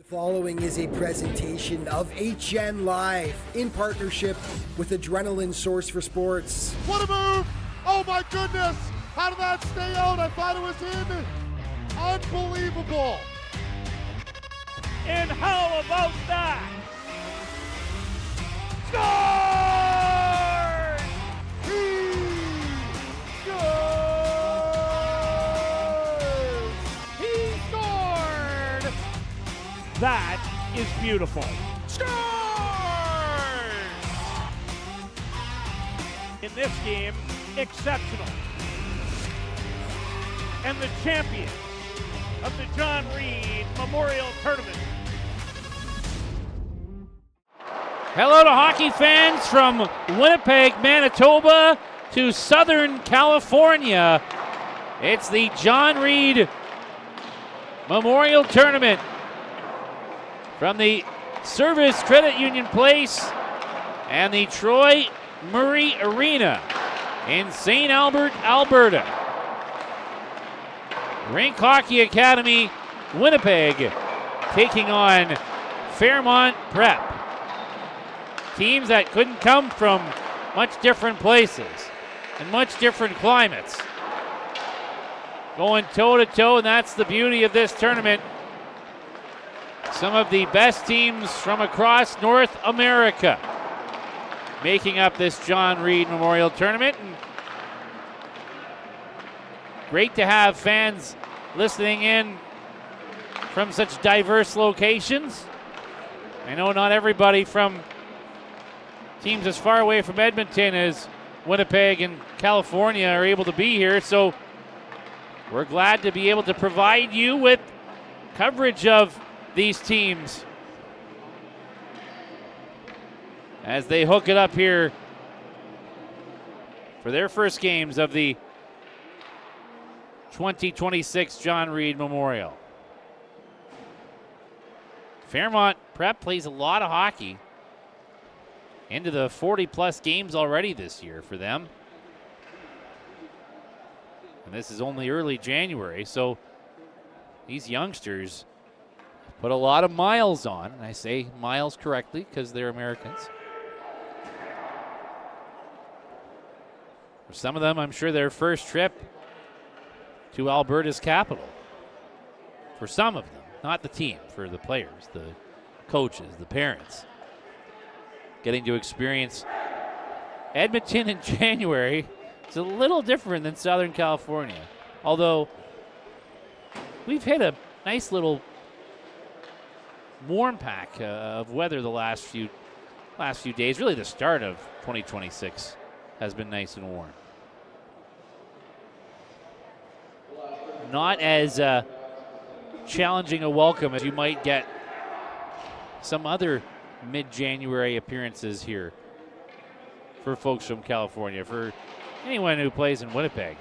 Following is a presentation of HN Live in partnership with Adrenaline Source for Sports. What a move! Oh my goodness! How did that stay out? I thought it was in. Unbelievable! And how about that? Score! He scores! He scored! That is beautiful. Scores! In this game, exceptional. And the champion of the John Reid Memorial Tournament. Hello to hockey fans from Winnipeg, Manitoba to Southern California. It's the John Reid Memorial Tournament from the Service Credit Union Place and the Troy Murray Arena in St. Albert, Alberta. Rink Hockey Academy, Winnipeg, taking on Fairmont Prep. Teams that couldn't come from much different places and much different climates. Going toe-to-toe, and that's the beauty of this tournament. Some of the best teams from across North America making up this John Reid Memorial Tournament. And great to have fans listening in from such diverse locations. I know not everybody from teams as far away from Edmonton as Winnipeg and California are able to be here, so we're glad to be able to provide you with coverage of these teams as they hook it up here for their first games of the 2026 John Reid Memorial. Fairmont Prep plays a lot of hockey. Into the 40-plus games already this year for them. And this is only early January, so these youngsters put a lot of miles on. And I say miles correctly because they're Americans. For some of them, I'm sure their first trip to Alberta's capital. For some of them, not the team, for the players, the coaches, the parents. Getting to experience Edmonton in January is a little different than Southern California. Although we've hit a nice little warm pack of weather the last few days. Really the start of 2026 has been nice and warm. Not as challenging a welcome as you might get some other mid-January appearances here for folks from California, for anyone who plays in Winnipeg.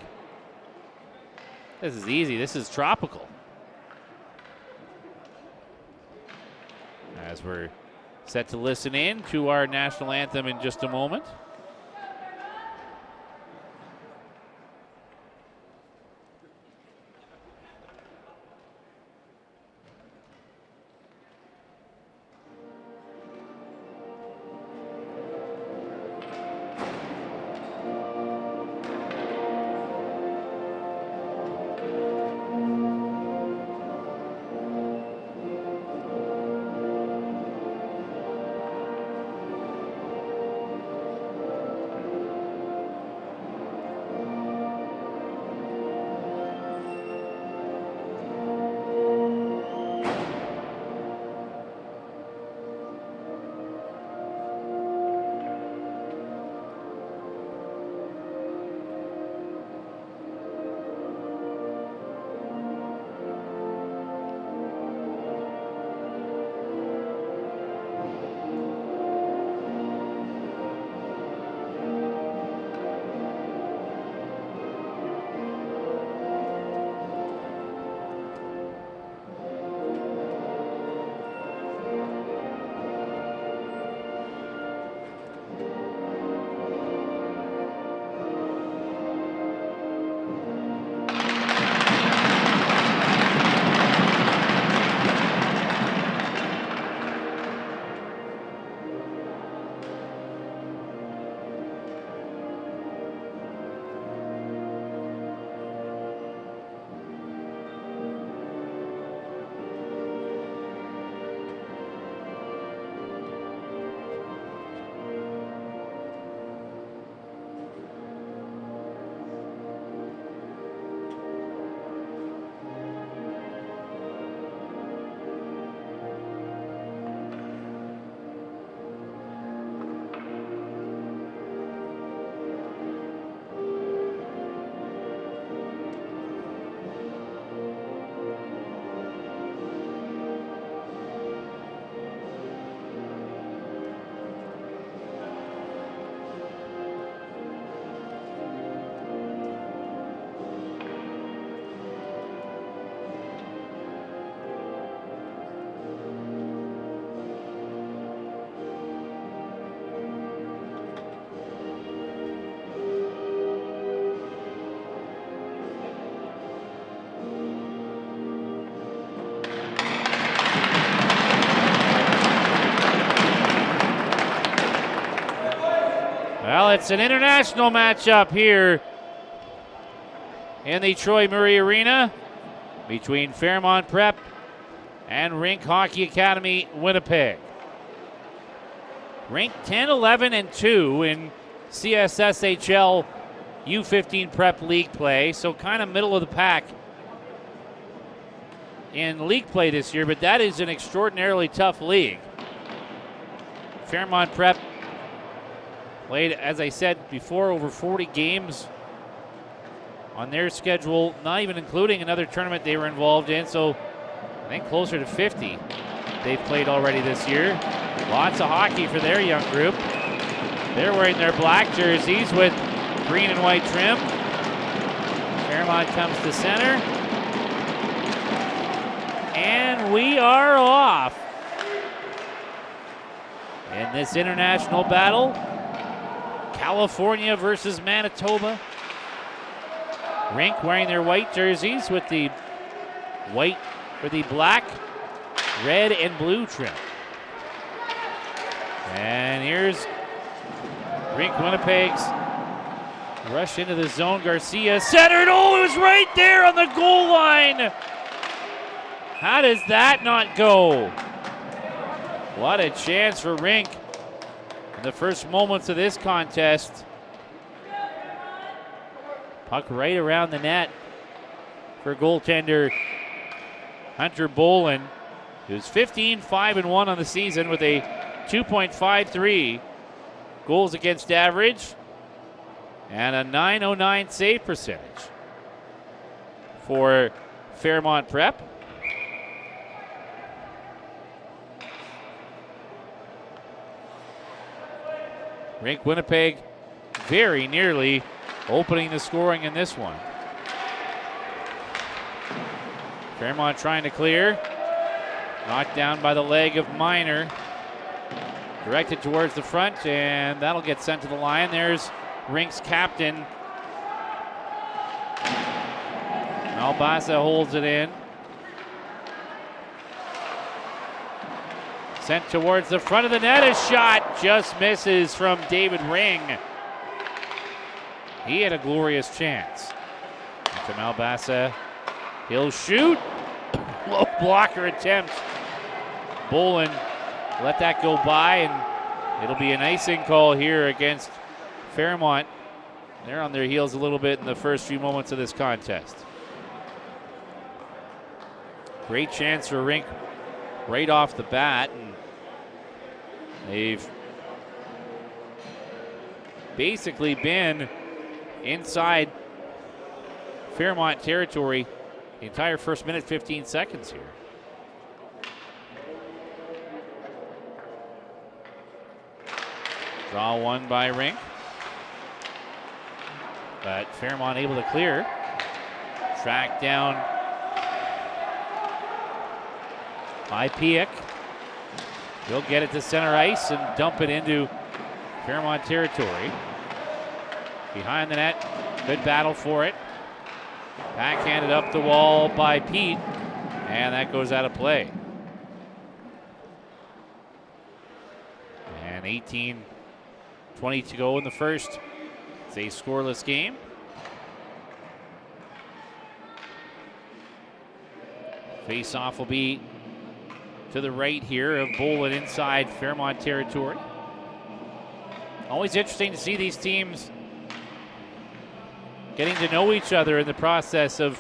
This is easy. This is tropical. As we're set to listen in to our national anthem in just a moment. Well, it's an international matchup here in the Troy Murray Arena between Fairmont Prep and Rink Hockey Academy Winnipeg. Rink 10-11-2 in CSSHL U15 Prep League play, so kind of middle of the pack in league play this year, but that is an extraordinarily tough league. Fairmont Prep played, as I said before, over 40 games on their schedule, not even including another tournament they were involved in, so I think closer to 50 they've played already this year. Lots of hockey for their young group. They're wearing their black jerseys with green and white trim. Fairmont comes to center. And we are off in this international battle. California versus Manitoba. Rink wearing their white jerseys with the white for the black, red, and blue trim. And here's Rink Winnipeg's rush into the zone. Garcia centered. Oh, it was right there on the goal line. How does that not go? What a chance for Rink in the first moments of this contest. Puck right around the net for goaltender Hunter Bolin, who's 15-5-1 on the season with a 2.53 goals against average and a .909 save percentage for Fairmont Prep. Rink Winnipeg very nearly opening the scoring in this one. Fairmont trying to clear. Knocked down by the leg of Minor. Directed towards the front, and that'll get sent to the line. There's Rink's captain. Malbasa holds it in. Sent towards the front of the net. A shot just misses from David Ring. He had a glorious chance. To Malbasa. He'll shoot. Low blocker attempt. Bolin let that go by, and it'll be an icing call here against Fairmont. They're on their heels a little bit in the first few moments of this contest. Great chance for Rink right off the bat, and they've basically been inside Fairmont territory the entire first minute, 15 seconds here. Draw one by Rink, but Fairmont able to clear. Tracked down by Piek. He'll get it to center ice and dump it into Fairmont territory. Behind the net, good battle for it. Backhanded up the wall by Pete, and that goes out of play. And 18-20 to go in the first. It's a scoreless game. Face-off will be to the right here of Bolin inside Fairmont territory. Always interesting to see these teams getting to know each other in the process of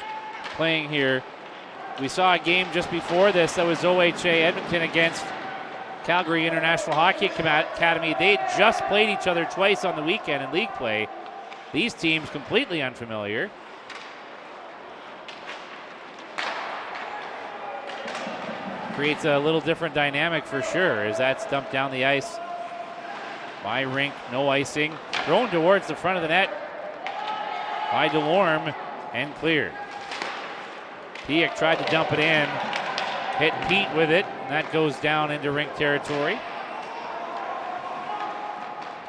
playing here. We saw a game just before this that was OHA Edmonton against Calgary International Hockey Academy. They just played each other twice on the weekend in league play. These teams completely unfamiliar. Creates a little different dynamic for sure as that's dumped down the ice by Rink. No icing. Thrown towards the front of the net by DeLorme and cleared. Piek tried to dump it in. Hit Pete with it, and that goes down into Rink territory.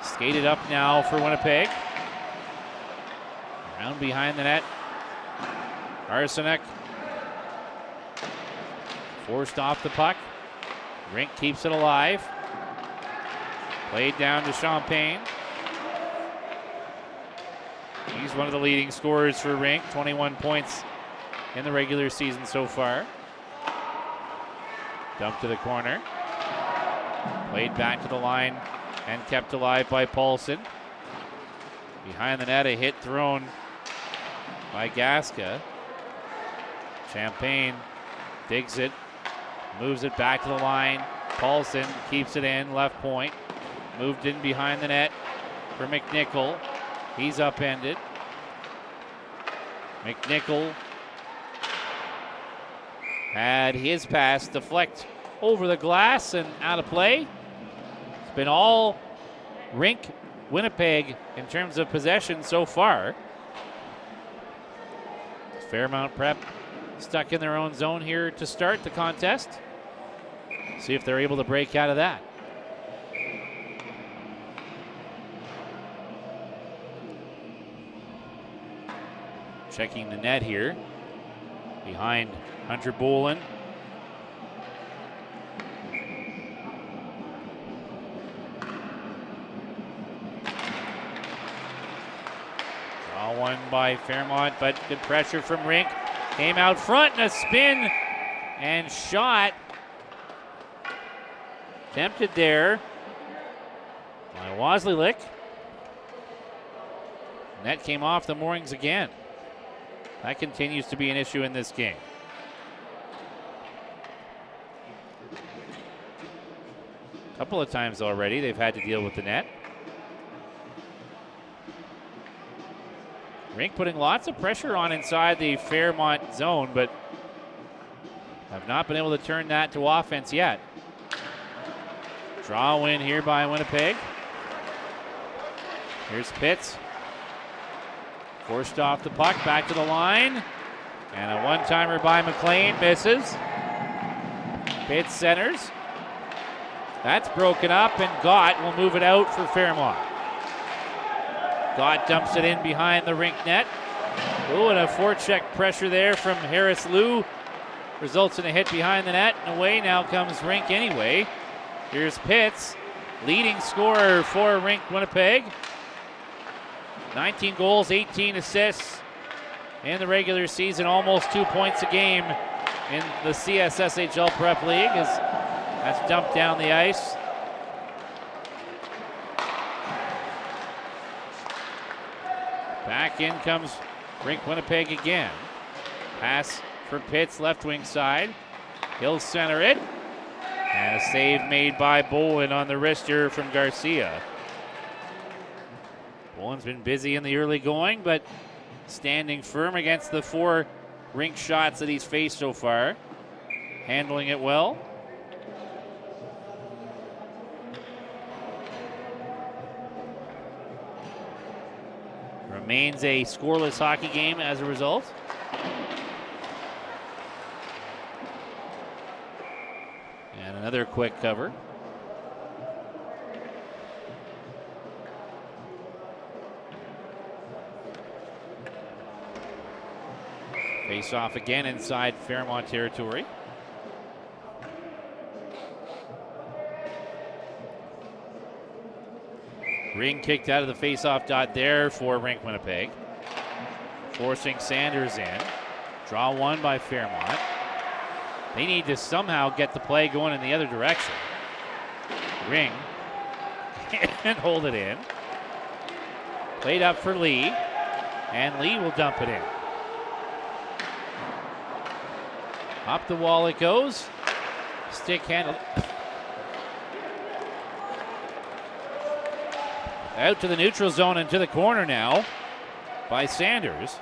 Skated up now for Winnipeg. Around behind the net. Arsenek forced off the puck. Rink keeps it alive. Played down to Champagne. He's one of the leading scorers for Rink, 21 points in the regular season so far. Dump to the corner. Played back to the line and kept alive by Paulson. Behind the net, a hit thrown by Gaska. Champagne digs it, moves it back to the line. Paulson keeps it in, left point. Moved in behind the net for McNichol. He's upended. McNichol had his pass deflect over the glass and out of play. It's been all Rink Winnipeg in terms of possession so far. Fairmont Prep stuck in their own zone here to start the contest. See if they're able to break out of that. Checking the net here. Behind Hunter Bolin. Draw one by Fairmont, but good pressure from Rink. Came out front and a spin and shot. Tempted there by Wasleylick. Net came off the moorings again. That continues to be an issue in this game. A couple of times already they've had to deal with the net. Rink putting lots of pressure on inside the Fairmont zone, but have not been able to turn that to offense yet. Draw win here by Winnipeg. Here's Pitts. Forced off the puck, back to the line. And a one-timer by McLean, misses. Pitts centers. That's broken up, and Gott will move it out for Fairmont. Gott dumps it in behind the Rink net. Oh, and a forecheck pressure there from Harris Liu. Results in a hit behind the net, and away now comes Rink anyway. Here's Pitts, leading scorer for Rink Winnipeg. 19 goals, 18 assists in the regular season, almost 2 points a game in the CSSHL Prep League as that's dumped down the ice. Back in comes Rink Winnipeg again. Pass for Pitts, left wing side. He'll center it. And a save made by Bowen on the wrister from Garcia. Bowen's been busy in the early going, but standing firm against the 4 Rink shots that he's faced so far. Handling it well. Remains a scoreless hockey game as a result. And another quick cover. Face off again inside Fairmont territory. Ring kicked out of the face-off dot there for Rink Winnipeg. Forcing Sanders in. Draw one by Fairmont. They need to somehow get the play going in the other direction. Ring and hold it in. Played up for Lee, and Lee will dump it in. Up the wall it goes. Stick handle. Out to the neutral zone and to the corner now by Sanders.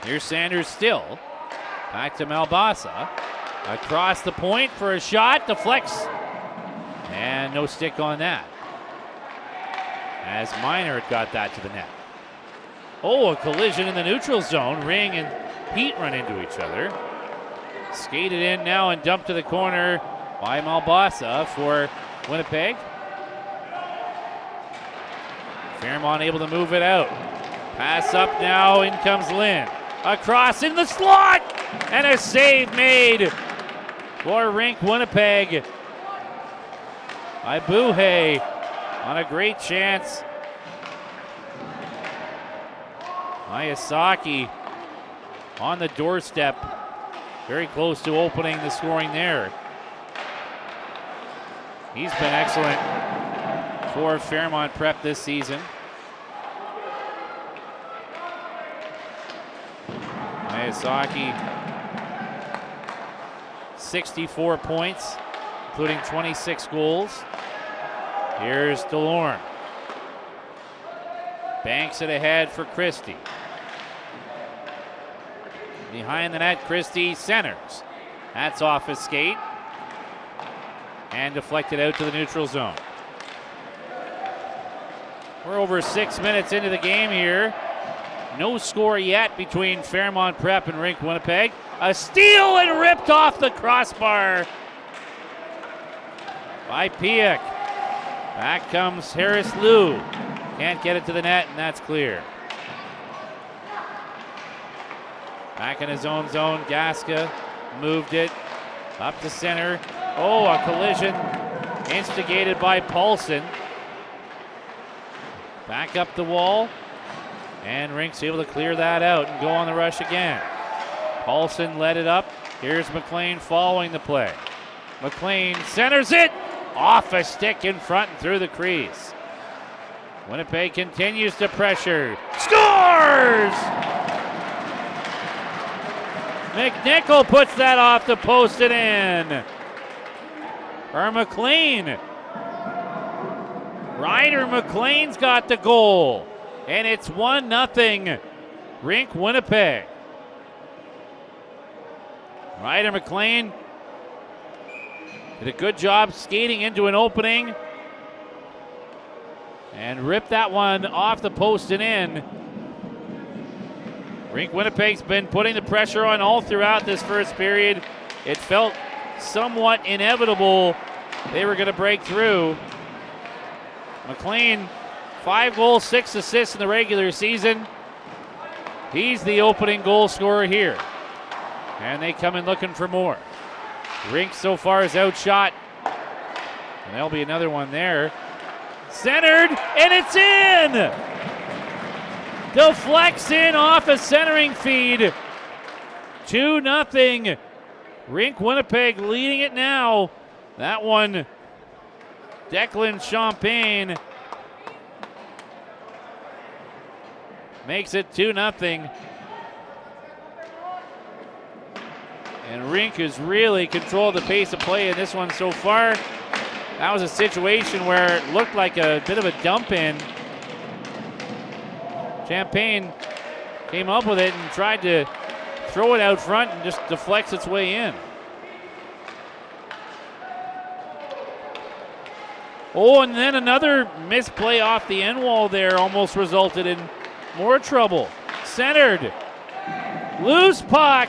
Here's Sanders still. Back to Malbasa. Across the point for a shot. Deflects. And no stick on that. As Minor got that to the net. Oh, a collision in the neutral zone. Ring and Pete run into each other. Skated in now and dumped to the corner by Malbasa for Winnipeg. Fairmont able to move it out. Pass up now, in comes Lynn. Across in the slot, and a save made for Rink Winnipeg by Buhay on a great chance Miyazaki on the doorstep. Very close to opening the scoring there. He's been excellent for Fairmont Prep this season. Miyazaki, 64 points, including 26 goals. Here's DeLorme. Banks it ahead for Christie. Behind the net, Christie centers. That's off his skate. And deflected out to the neutral zone. We're over 6 minutes into the game here. No score yet between Fairmont Prep and Rink Winnipeg. A steal and ripped off the crossbar by Piak. Back comes Harris Liu. Can't get it to the net, and that's clear. Back in his own zone, Gaska moved it up to center. Oh, a collision instigated by Paulson. Back up the wall, and Rink's able to clear that out and go on the rush again. Paulson led it up. Here's McLean following the play. McLean centers it off a stick in front and through the crease. Winnipeg continues to pressure. Scores! McNichol puts that off the post and in. For McLean. Ryder McLean's got the goal. And it's 1-0 Rink Winnipeg. Ryder McLean did a good job skating into an opening and ripped that one off the post and in. Rink Winnipeg's been putting the pressure on all throughout this first period. It felt somewhat inevitable they were going to break through. McLean, 5 goals, 6 assists in the regular season. He's the opening goal scorer here. And they come in looking for more. Rink so far is outshot. And there'll be another one there. Centered, and it's in! Deflects in off a centering feed. 2-0. Rink Winnipeg leading it now. That one, Declan Champagne makes it 2-0. And Rink has really controlled the pace of play in this one so far. That was a situation where it looked like a bit of a dump in. Champagne came up with it and tried to throw it out front and just deflects its way in. Oh, and then another misplay off the end wall there almost resulted in more trouble. Centered. Loose puck.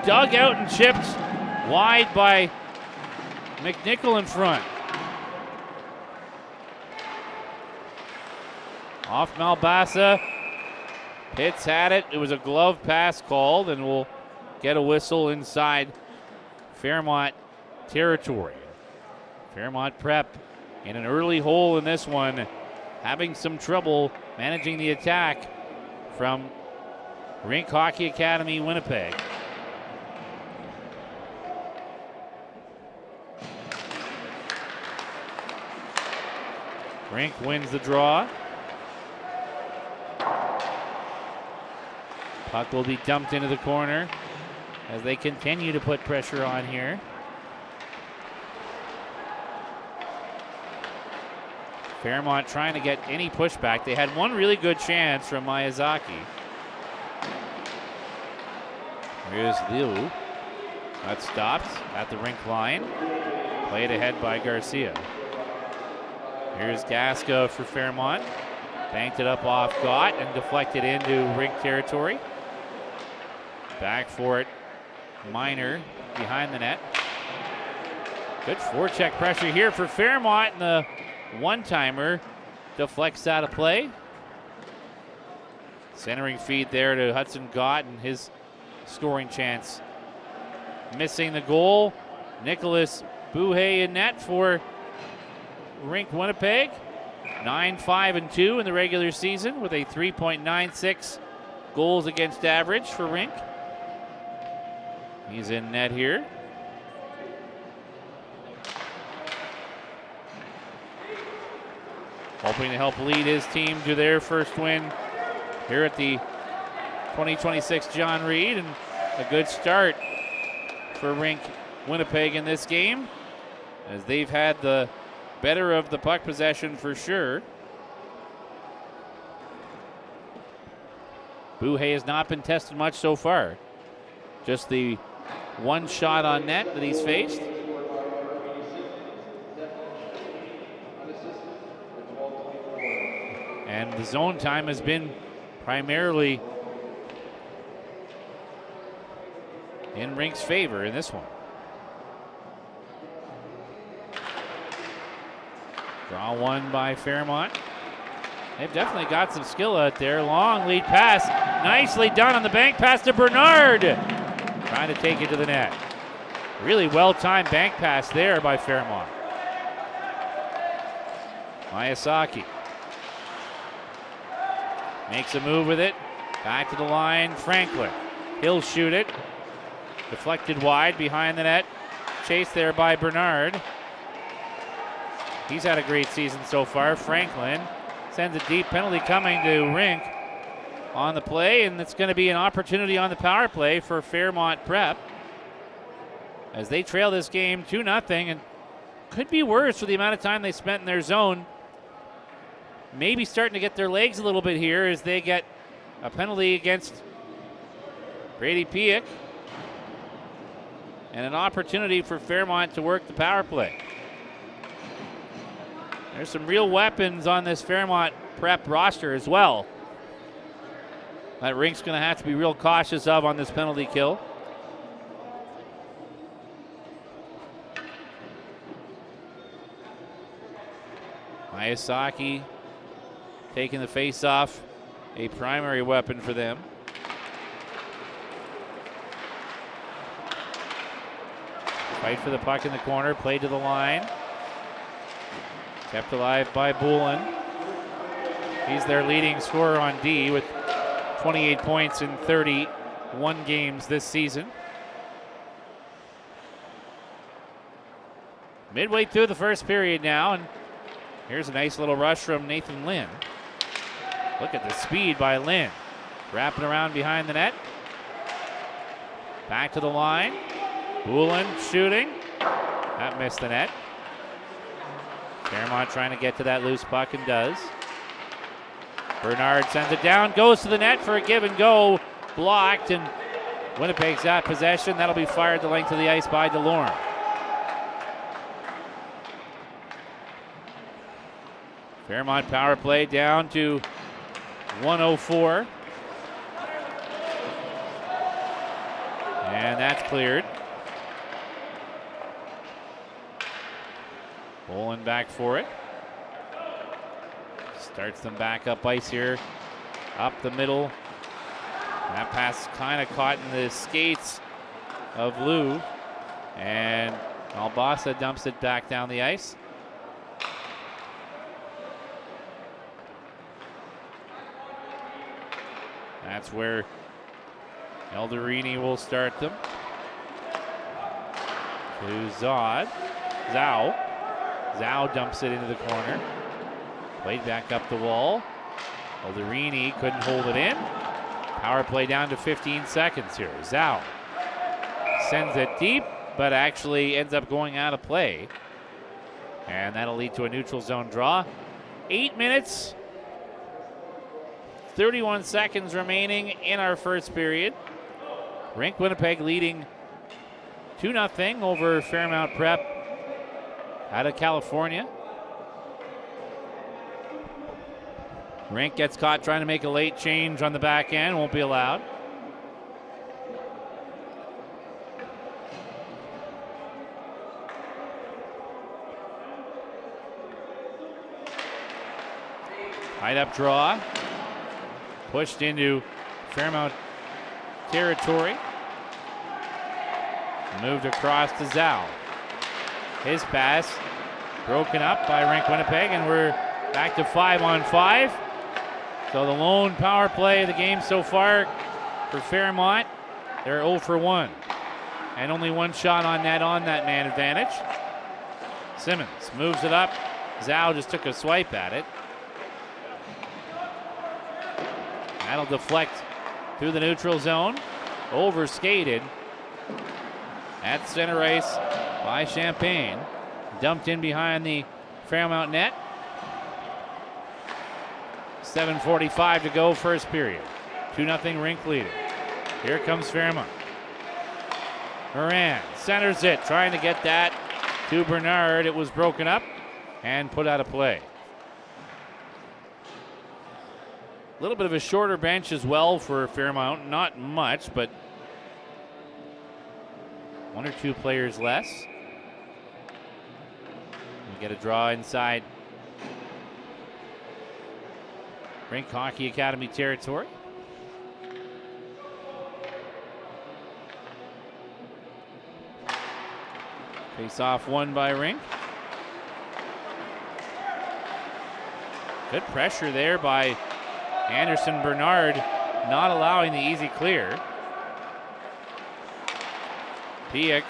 Dug out and chipped wide by McNichol in front. Off Malbasa. Pitts had it. It was a glove pass called, and we'll get a whistle inside Fairmont territory. Fairmont Prep in an early hole in this one, having some trouble managing the attack from Rink Hockey Academy, Winnipeg. Rink wins the draw. Puck will be dumped into the corner as they continue to put pressure on here. Fairmont trying to get any pushback. They had one really good chance from Miyazaki. Here's Liu. That stops at the rink line. Played ahead by Garcia. Here's Gaska for Fairmont. Banked it up off Gott and deflected into rink territory. Back for it, Minor behind the net. Good forecheck pressure here for Fairmont, and the one-timer deflects out of play. Centering feed there to Hudson Gott and his scoring chance. Missing the goal. Nicholas Buhay in net for Rink Winnipeg. 9-5-2 in the regular season with a 3.96 goals against average for Rink. He's in net here. Hoping to help lead his team to their first win here at the 2026 John Reid, and a good start for Rink Winnipeg in this game, as they've had the better of the puck possession for sure. Buhay has not been tested much so far. Just the one shot on net that he's faced. And the zone time has been primarily in Rink's favor in this one. Draw one by Fairmont. They've definitely got some skill out there. Long lead pass. Nicely done on the bank pass to Bernard. Trying to take it to the net. Really well-timed bank pass there by Fairmont. Miyazaki makes a move with it. Back to the line, Franklin. He'll shoot it. Deflected wide behind the net. Chased there by Bernard. He's had a great season so far. Franklin sends a deep penalty coming to Rink on the play, and it's going to be an opportunity on the power play for Fairmont Prep as they trail this game 2-0, and could be worse for the amount of time they spent in their zone. Maybe starting to get their legs a little bit here as they get a penalty against Brady Piak and an opportunity for Fairmont to work the power play. There's some real weapons on this Fairmont Prep roster as well that Rink's going to have to be real cautious of on this penalty kill. Miyazaki taking the face-off, a primary weapon for them. Fight for the puck in the corner, played to the line. Kept alive by Boulin. He's their leading scorer on D with 28 points in 31 games this season. Midway through the first period now, and here's a nice little rush from Nathan Lynn. Look at the speed by Lynn. Wrapping around behind the net. Back to the line. Boulin shooting. That missed the net. Fairmont trying to get to that loose puck and does. Bernard sends it down, goes to the net for a give and go. Blocked, and Winnipeg's got possession. That'll be fired the length of the ice by DeLorme. Fairmont power play down to 104. And that's cleared. Boulin back for it. Starts them back up ice here. Up the middle. That pass kind of caught in the skates of Lou. And Albasa dumps it back down the ice. That's where Elderini will start them. To Zod. Zhao dumps it into the corner. Played back up the wall. Elderini couldn't hold it in. Power play down to 15 seconds here. Zhao sends it deep, but actually ends up going out of play. And that'll lead to a neutral zone draw. 8 minutes, 31 seconds remaining in our first period. Rink Winnipeg leading 2-0 over Fairmont Prep out of California. Rink gets caught trying to make a late change on the back end, won't be allowed. Tied up draw. Pushed into Fairmont territory. Moved across to Zhao. His pass broken up by Rink Winnipeg, and we're back to 5-on-5. So the lone power play of the game so far for Fairmont. They're 0 for 1. And only one shot on net on that man advantage. Simmons moves it up. Zhao just took a swipe at it. That'll deflect through the neutral zone. Over skated at center ice by Champagne. Dumped in behind the Fairmont net. 7:45 to go, first period. 2-0 Rink leader. Here comes Fairmont. Moran centers it, trying to get that to Bernard. It was broken up and put out of play. A little bit of a shorter bench as well for Fairmont. Not much, but one or two players less. We get a draw inside Rink Hockey Academy territory. Face off won by Rink. Good pressure there by Anderson Bernard, not allowing the easy clear. Piek,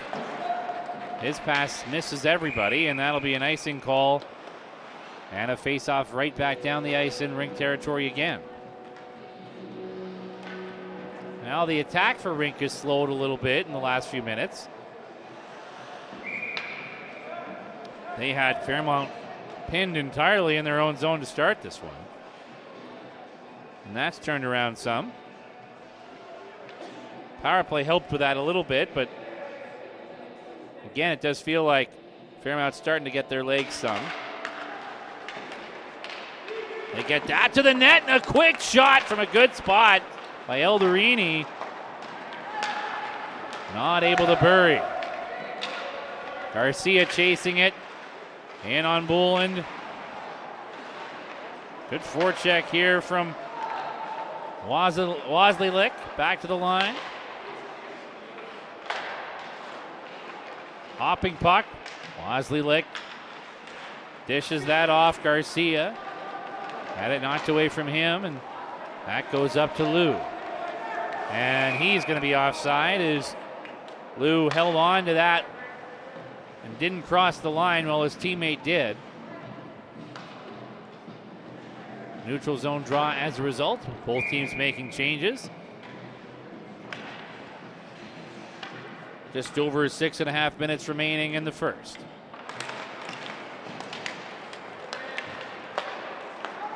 his pass misses everybody, and that'll be an icing call. And a face-off right back down the ice in Rink territory again. Now the attack for Rink has slowed a little bit in the last few minutes. They had Fairmont pinned entirely in their own zone to start this one. And that's turned around some. Power play helped with that a little bit, but again, it does feel like Fairmont's starting to get their legs sung. They get that to the net, and a quick shot from a good spot by Elderini. Not able to bury. Garcia chasing it. In on Boland. Good forecheck here from Wasleylick. Back to the line. Hopping puck. Wasleylick dishes that off. Garcia had it knocked away from him, and that goes up to Lou. And he's going to be offside as Lou held on to that and didn't cross the line while his teammate did. Neutral zone draw as a result. Both teams making changes. Just over 6.5 minutes remaining in the first.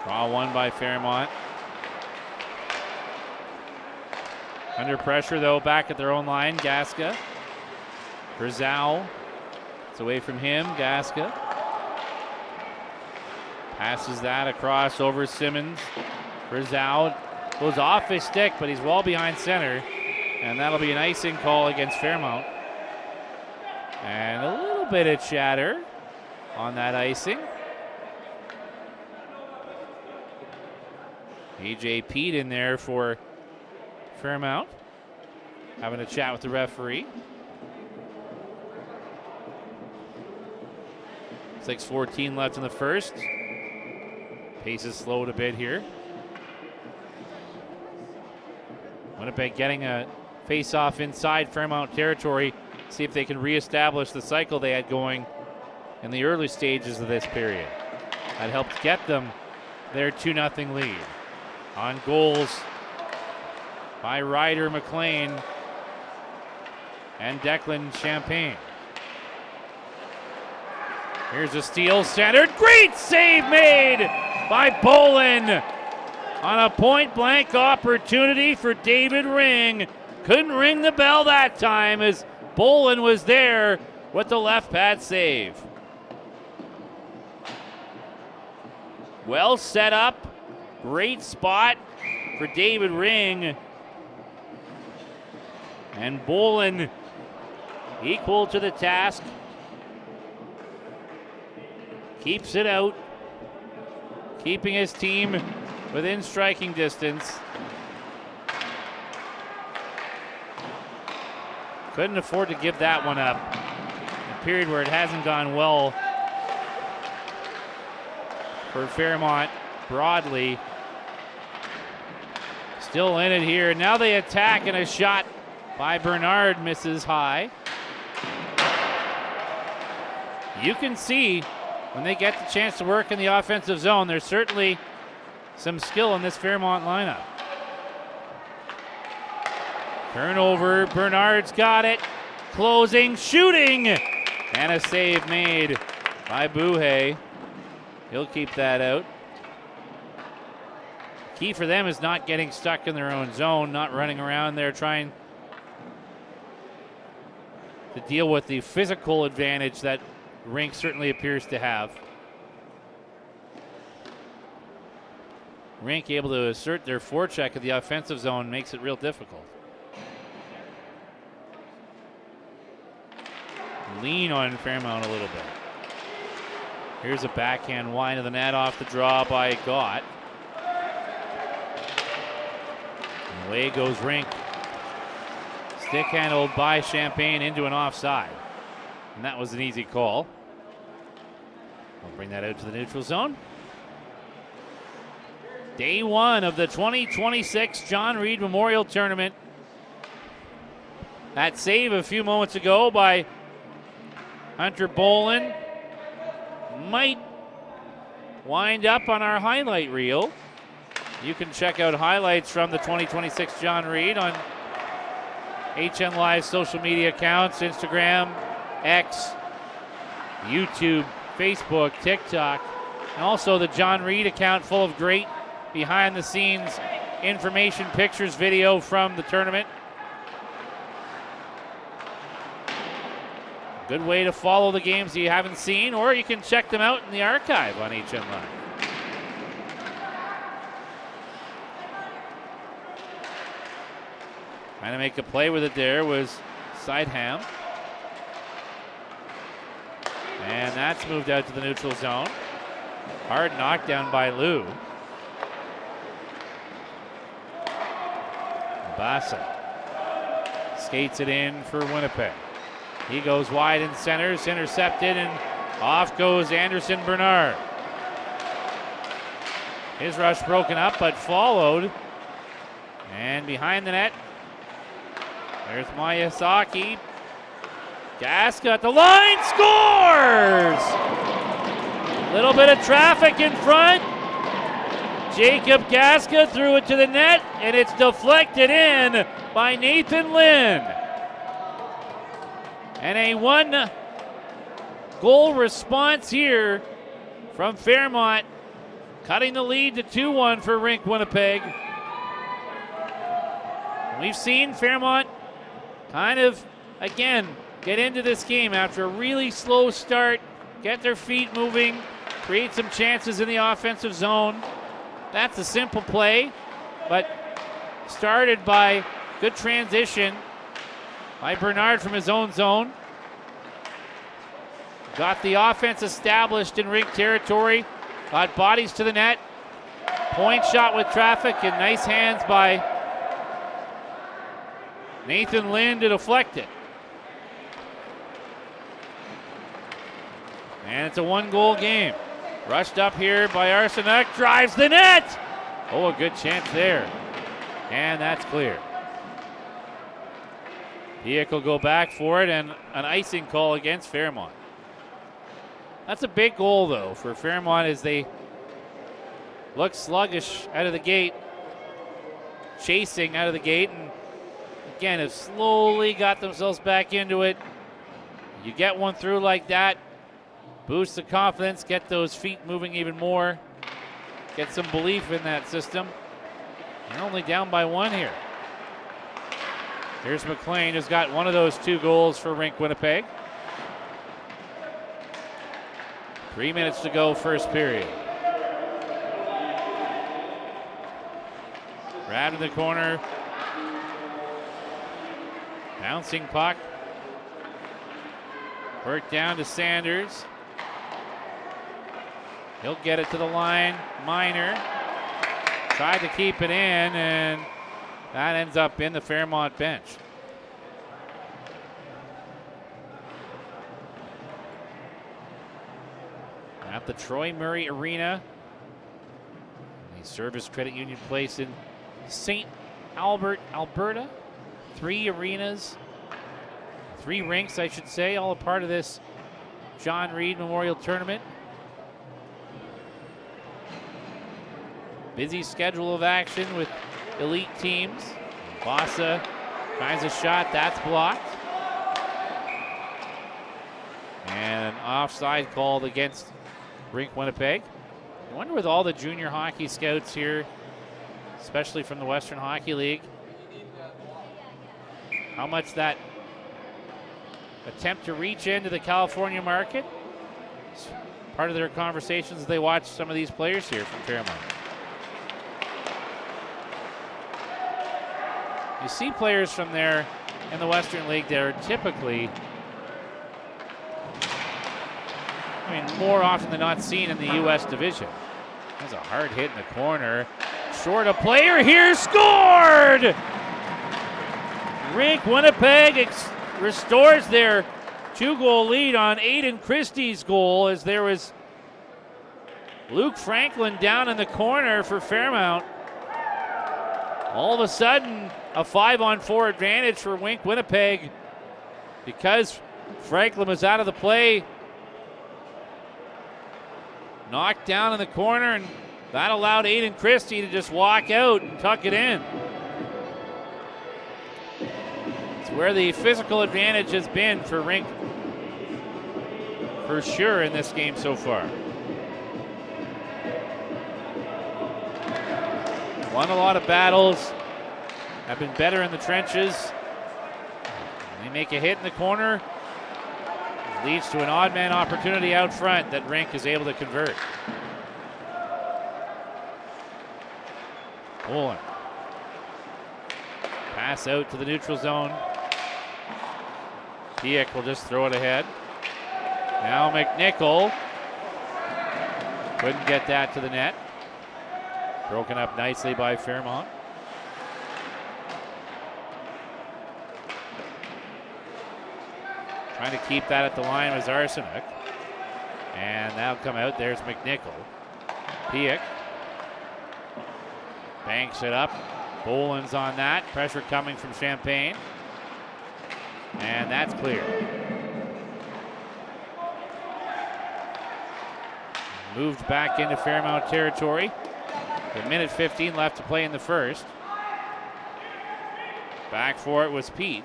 Draw one by Fairmont. Under pressure though, back at their own line. Gaska. Brzau. It's away from him. Gaska. Passes that across over Simmons. Brzau goes off his stick, but he's well behind center. And that'll be an icing call against Fairmont. And a little bit of chatter on that icing. AJ Pete in there for Fairmont, having a chat with the referee. 6:14 left in the first. Pace is slowed a bit here. Winnipeg getting a face-off inside Fairmont territory. See if they can reestablish the cycle they had going in the early stages of this period. That helped get them their 2-0 lead. On goals by Ryder McLean and Declan Champagne. Here's a steal centered. Great save made by Bolin on a point-blank opportunity for David Ring. Couldn't ring the bell that time as Bolin was there with the left pad save. Well set up. Great spot for David Ring. And Bolin equal to the task. Keeps it out. Keeping his team within striking distance. Couldn't afford to give that one up. A period where it hasn't gone well for Fairmont broadly. Still in it here. Now they attack, and a shot by Bernard misses high. You can see when they get the chance to work in the offensive zone, there's certainly some skill in this Fairmont lineup. Turnover, Bernard's got it. Closing, shooting, and a save made by Buhay. He'll keep that out. Key for them is not getting stuck in their own zone, not running around there trying to deal with the physical advantage that Rink certainly appears to have. Rink able to assert their forecheck at the offensive zone makes it real difficult. Lean on Fairmont a little bit. Here's a backhand wide of the net off the draw by Gott. And away goes Rink. Stick handled by Champagne into an offside. And that was an easy call. We'll bring that out to the neutral zone. Day one of the 2026 John Reid Memorial Tournament. That save a few moments ago by Hunter Bolin might wind up on our highlight reel. You can check out highlights from the 2026 John Reid on HN Live social media accounts, Instagram, X, YouTube, Facebook, TikTok, and also the John Reid account full of great behind-the-scenes information, pictures, video from the tournament. Good way to follow the games you haven't seen, or you can check them out in the archive on HN Live. Trying to make a play with it there was Sideham. And that's moved out to the neutral zone. Hard knockdown by Lou. Bassa skates it in for Winnipeg. He goes wide and centers, intercepted, and off goes Anderson Bernard. His rush broken up, but followed. And behind the net, there's Miyazaki. Gaska at the line, scores! Little bit of traffic in front. Jacob Gaska threw it to the net, and it's deflected in by Nathan Lynn. And a one-goal response here from Fairmont, cutting the lead to 2-1 for Rink Winnipeg. We've seen Fairmont kind of, again, get into this game after a really slow start, get their feet moving, create some chances in the offensive zone. That's a simple play, but started by good transition by Bernard from his own zone. Got the offense established in Rink territory. Got bodies to the net. Point shot with traffic, and nice hands by Nathan Lynn to deflect it. And it's a one-goal game. Rushed up here by Arsenault, drives the net. Oh, a good chance there. And that's clear. Piek will go back for it, and an icing call against Fairmont. That's a big goal, though, for Fairmont as they look sluggish out of the gate, chasing out of the gate, and again have slowly got themselves back into it. You get one through like that, boost the confidence, get those feet moving even more, get some belief in that system. They're only down by one here. Here's McLean, who's got one of those two goals for Rink Winnipeg. 3 minutes to go, first period. Grabbed in the corner. Bouncing puck. Worked down to Sanders. He'll get it to the line. Minor tried to keep it in, and that ends up in the Fairmont bench. At the Troy Murray Arena, the Service Credit Union Place in St. Alberta. 3 arenas, 3 rinks, I should say, all a part of this John Reid Memorial Tournament. Busy schedule of action with elite teams. Bossa tries a shot, that's blocked. And an offside called against Rink Winnipeg. I wonder with all the junior hockey scouts here, especially from the Western Hockey League, how much that attempt to reach into the California market is part of their conversations as they watch some of these players here from Fairmont. You see players from there in the Western League that are typically, more often than not seen in the U.S. division. There's a hard hit in the corner. Short a player here, scored! Rink Winnipeg restores their 2-goal lead on Aiden Christie's goal as there was Luke Franklin down in the corner for Fairmont. All of a sudden, a 5-on-4 advantage for Rink Winnipeg because Franklin was out of the play. Knocked down in the corner, and that allowed Aiden Christie to just walk out and tuck it in. It's where the physical advantage has been for Rink for sure in this game so far. Won a lot of battles, have been better in the trenches. They make a hit in the corner. Leads to an odd man opportunity out front that Rink is able to convert. Bolin. Pass out to the neutral zone. Piek will just throw it ahead. Now McNichol. Couldn't get that to the net. Broken up nicely by Fairmont. Trying to keep that at the line was Arsenic. And that'll come out. There's McNichol. Piek. Banks it up. Boland's on that. Pressure coming from Champagne. And that's clear. Moved back into Fairmont territory. A minute 15 left to play in the first. Back for it was Pete.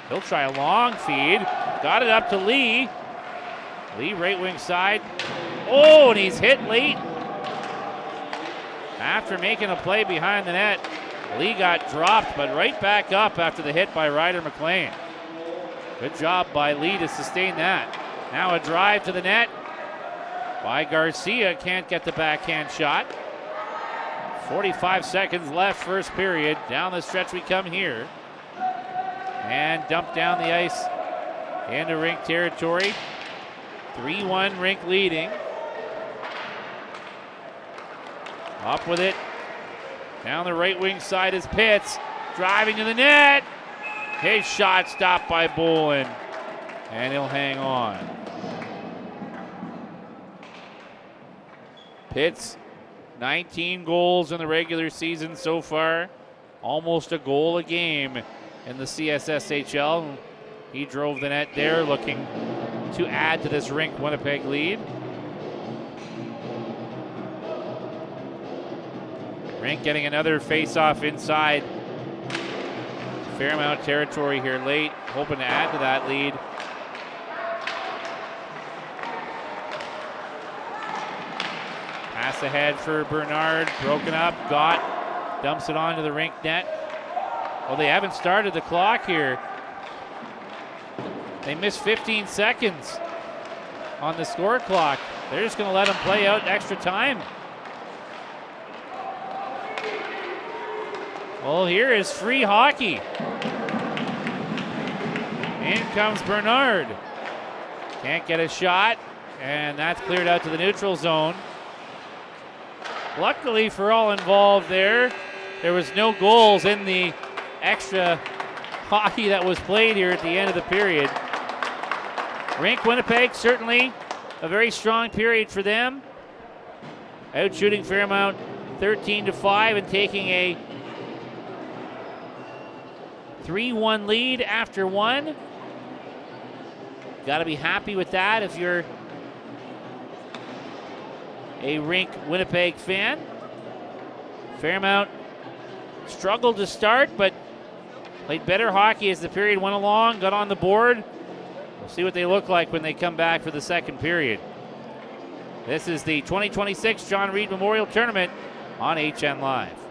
He'll try a long feed. Got it up to Lee. Lee right wing side. Oh, and he's hit late. After making a play behind the net, Lee got dropped, but right back up after the hit by Ryder McLean. Good job by Lee to sustain that. Now a drive to the net by Garcia. Can't get the backhand shot. 45 seconds left, first period. Down the stretch we come here. And dumped down the ice into Rink territory. 3-1 Rink leading. Up with it. Down the right wing side is Pitts. Driving to the net. His shot stopped by Bolin. And he'll hang on. Pitts, 19 goals in the regular season so far. Almost a goal a game in the CSSHL. He drove the net there, looking to add to this Rink Winnipeg lead. Rink getting another face-off inside Fairmont territory here late, hoping to add to that lead. Pass ahead for Bernard, broken up, dumps it onto the Rink net. Well, they haven't started the clock here. They missed 15 seconds on the score clock. They're just going to let them play out extra time. Well, here is free hockey. In comes Bernard. Can't get a shot, and that's cleared out to the neutral zone. Luckily for all involved there was no goals in the extra hockey that was played here at the end of the period. Rink Winnipeg, certainly a very strong period for them. Out shooting Fairmont 13-5 and taking a 3-1 lead after one. Got to be happy with that if you're a Rink Winnipeg fan. Fairmont struggled to start, but played better hockey as the period went along, got on the board. We'll see what they look like when they come back for the second period. This is the 2026 John Reid Memorial Tournament on HN Live.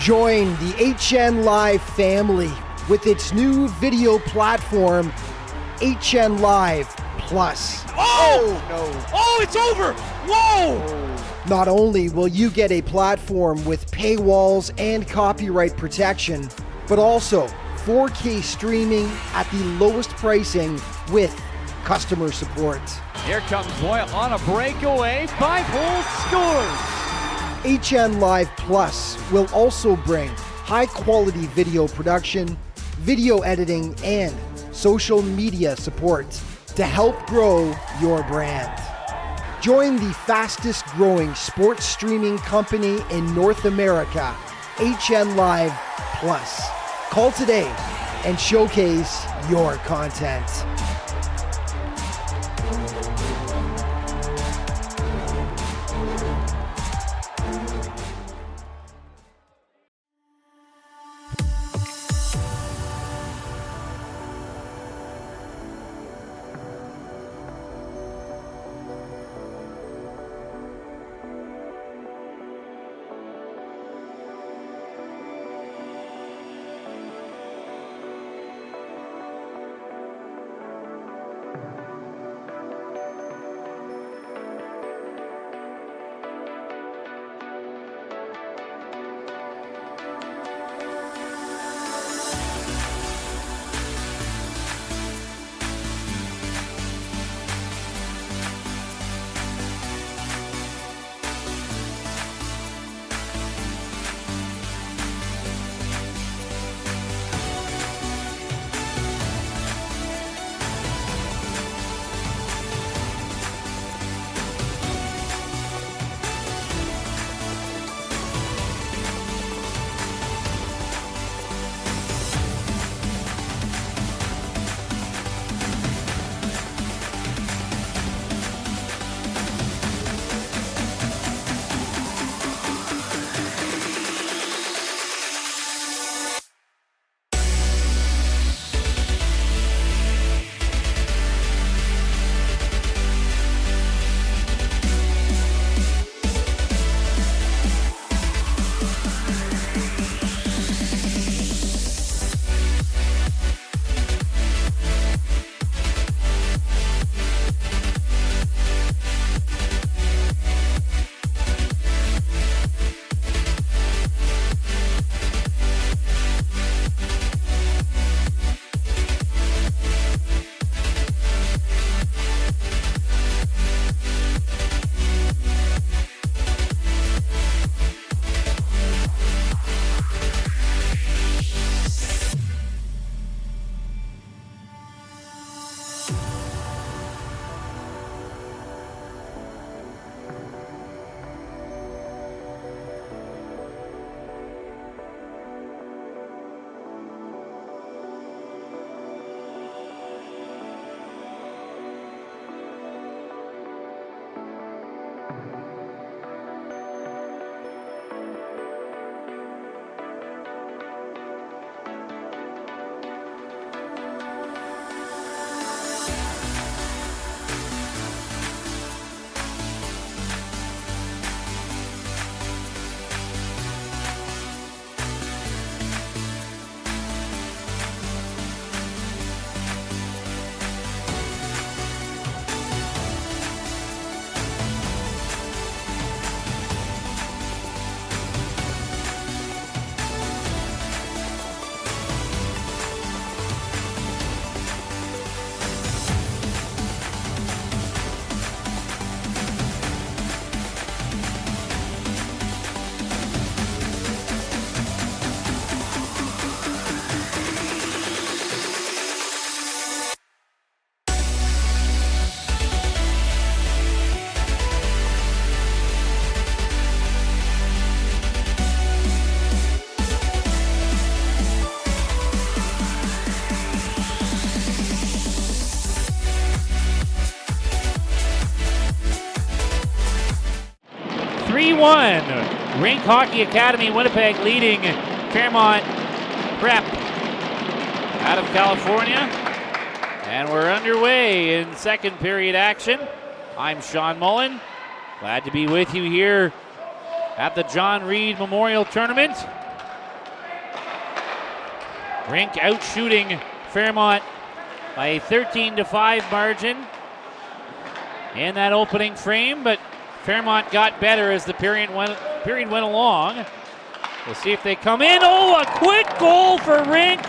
Join the HN Live family with its new video platform, HN Live Plus. Oh no. Oh, it's over. Whoa. Not only will you get a platform with paywalls and copyright protection, but also 4K streaming at the lowest pricing with customer support. Here comes Boyle on a breakaway. 5-hole scores. HN Live Plus will also bring high-quality video production, video editing, and social media support to help grow your brand. Join the fastest growing sports streaming company in North America, HN Live Plus. Call today and showcase your content. Rink Hockey Academy, Winnipeg leading Fairmont Prep out of California. And we're underway in second period action. I'm Sean Mullen. Glad to be with you here at the John Reid Memorial Tournament. Rink out shooting Fairmont by a 13-5 margin in that opening frame, but Fairmont got better as the period went along. We'll see if they come in. Oh, a quick goal for Rink.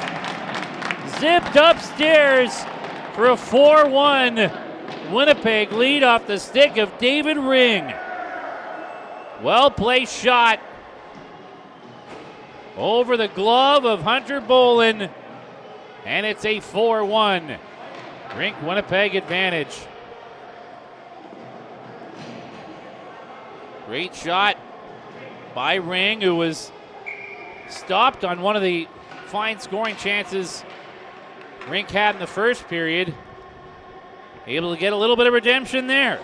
Zipped upstairs for a 4-1 Winnipeg lead off the stick of David Ring. Well-placed shot over the glove of Hunter Bolin, and it's a 4-1 Rink Winnipeg advantage. Great shot by Ring, who was stopped on one of the fine scoring chances Rink had in the first period. Able to get a little bit of redemption there.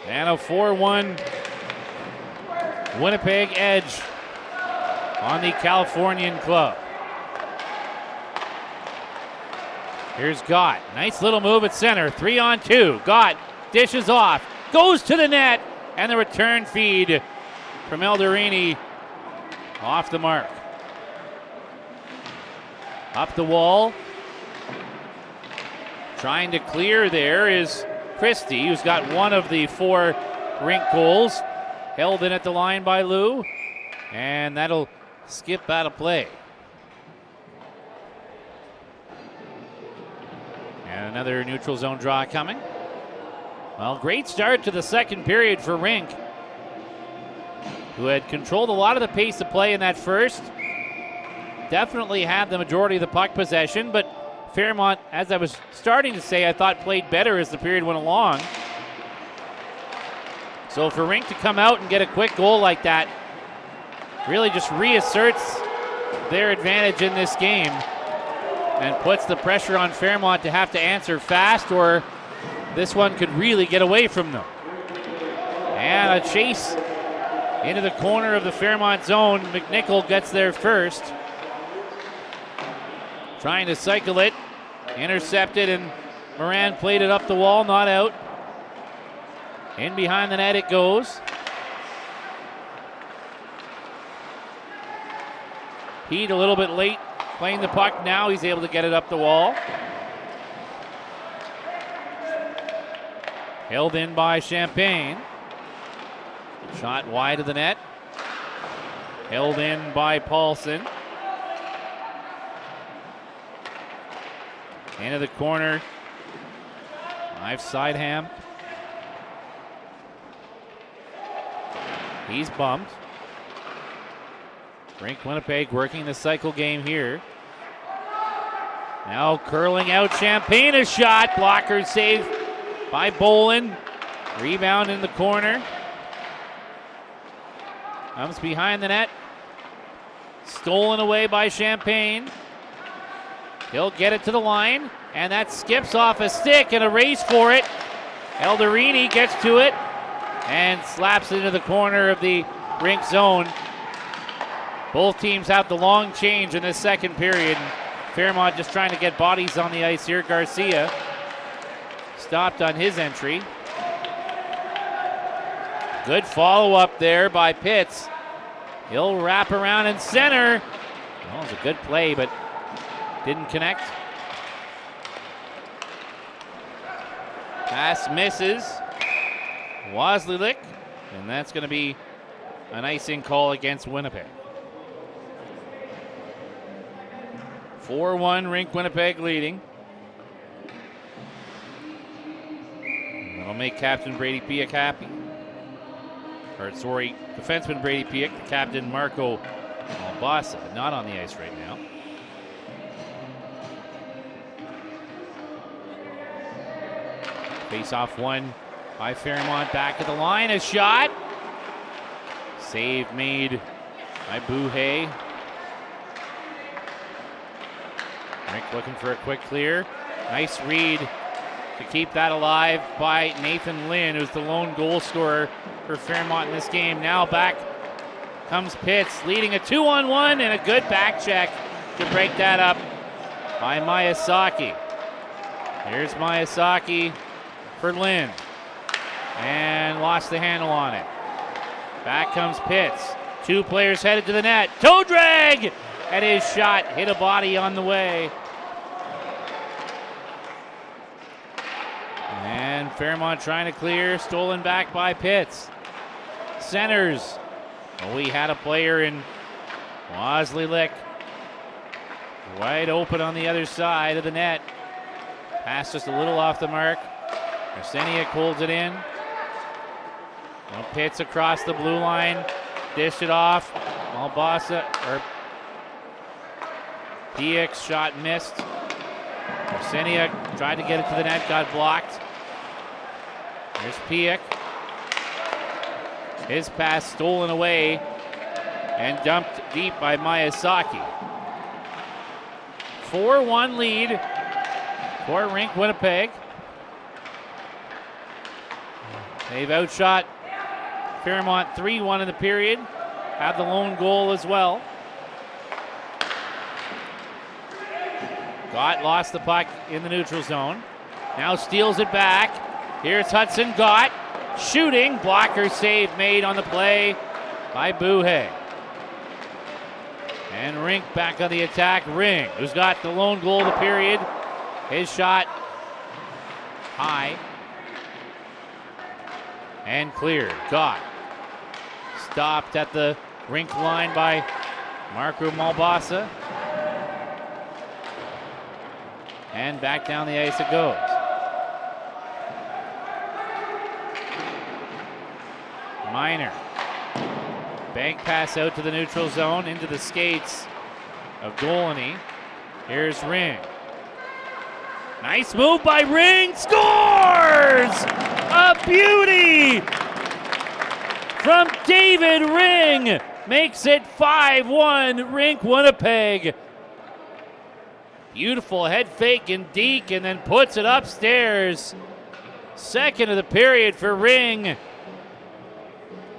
And a 4-1 Winnipeg edge on the Californian club. Here's Gott. Nice little move at center. 3-on-2. Gott dishes off. Goes to the net. And the return feed from Elderini off the mark. Up the wall. Trying to clear there is Christie, who's got one of the 4 Rink goals. Held in at the line by Lou. And that'll skip out of play. And another neutral zone draw coming. Well, great start to the second period for Rink, who had controlled a lot of the pace of play in that first. Definitely had the majority of the puck possession, but Fairmont, as I was starting to say, I thought played better as the period went along. So for Rink to come out and get a quick goal like that really just reasserts their advantage in this game and puts the pressure on Fairmont to have to answer fast, or this one could really get away from them. And a chase into the corner of the Fairmont zone. McNichol gets there first. Trying to cycle it. Intercepted, and Moran played it up the wall, not out. In behind the net it goes. Pete a little bit late playing the puck. Now he's able to get it up the wall. Held in by Champagne. Shot wide of the net. Held in by Paulson. Into the corner. Knife side ham. He's bumped. Rink Winnipeg working the cycle game here. Now curling out Champagne, a shot. Blocker save by Bolin. Rebound in the corner. Comes behind the net. Stolen away by Champagne. He'll get it to the line, and that skips off a stick and a race for it. Elderini gets to it and slaps it into the corner of the Rink zone. Both teams have the long change in this second period. Fairmont just trying to get bodies on the ice here. Garcia stopped on his entry. Good follow-up there by Pitts. He'll wrap around in center. Well, it was a good play, but didn't connect. Pass misses. Waslilik, and that's going to be an icing call against Winnipeg. 4-1 Rink Winnipeg leading. That'll make Captain Brady Piak happy. Defenseman Brady Piak, the captain Marco Albasa, not on the ice right now. Face-off one by Fairmont, back at the line, a shot. Save made by Buhay. Rink looking for a quick clear. Nice read to keep that alive by Nathan Lynn, who's the lone goal scorer for Fairmont in this game. Now back comes Pitts, leading a 2-on-1, and a good back check to break that up by Miyazaki. Here's Miyazaki for Lynn, and lost the handle on it. Back comes Pitts. 2 players headed to the net. Toe drag! And his shot hit a body on the way. And Fairmont trying to clear. Stolen back by Pitts. Centers. Well, we had a player in Wasley Lick. Wide open on the other side of the net. Pass just a little off the mark. Arseniak holds it in. Well, Pitts across the blue line. Dish it off. Malbasa, or PX shot missed. Arseniak tried to get it to the net, got blocked. There's Piak. His pass stolen away and dumped deep by Miyazaki. 4-1 lead for Rink Winnipeg. They've outshot Fairmont 3-1 in the period. Had the lone goal as well. Gott lost the puck in the neutral zone. Now steals it back. Here's Hudson Gott. Shooting. Blocker save made on the play by Buhe. And Rink back on the attack. Ring, who's got the lone goal of the period. His shot high. And cleared. Gott stopped at the rink line by Marco Malbasa. And back down the ice it goes. Minor. Bank pass out to the neutral zone into the skates of Dolany. Here's Ring. Nice move by Ring. Scores! A beauty from David Ring. Makes it 5-1 Rink Winnipeg. Beautiful head fake and deke, and then puts it upstairs. Second of the period for Ring.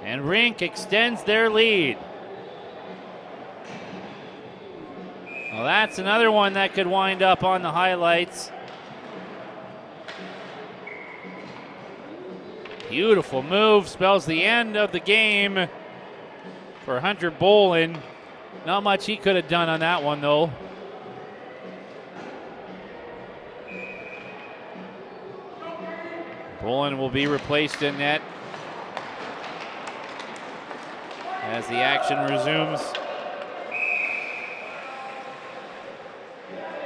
And Rink extends their lead. Well, that's another one that could wind up on the highlights. Beautiful move, spells the end of the game for Hunter Bolin. Not much he could have done on that one, though. Bolin will be replaced in net as the action resumes.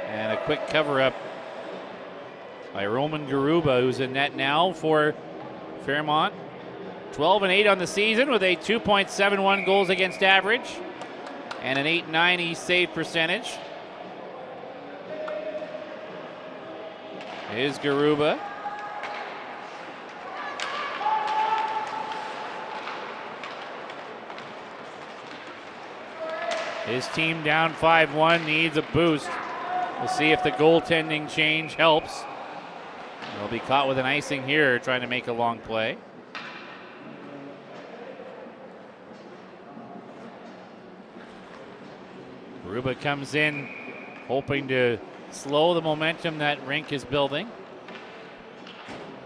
And a quick cover-up by Roman Garuba, who's in net now for Fairmont. 12-8 on the season with a 2.71 goals against average and an .890 save percentage. Here's Garuba. His team down 5-1, needs a boost. We'll see if the goaltending change helps. They'll be caught with an icing here, trying to make a long play. Ruba comes in, hoping to slow the momentum that Rink is building.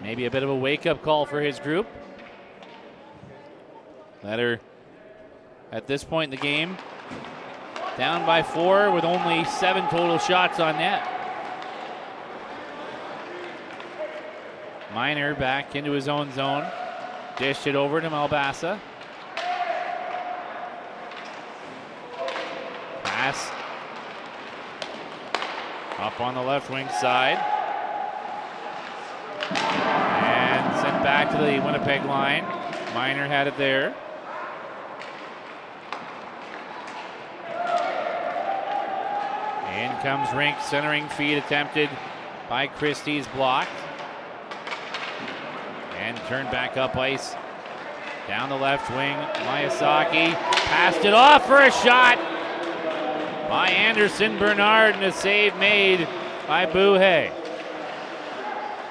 Maybe a bit of a wake-up call for his group. That are, at this point in the game, down by 4 with only 7 total shots on net. Minor back into his own zone. Dished it over to Malbasa. Pass. Up on the left wing side. And sent back to the Winnipeg line. Minor had it there. In comes Rink, centering feed attempted by Christie's, blocked. And turned back up ice. Down the left wing, Miyazaki passed it off for a shot by Anderson Bernard, and a save made by Buhe.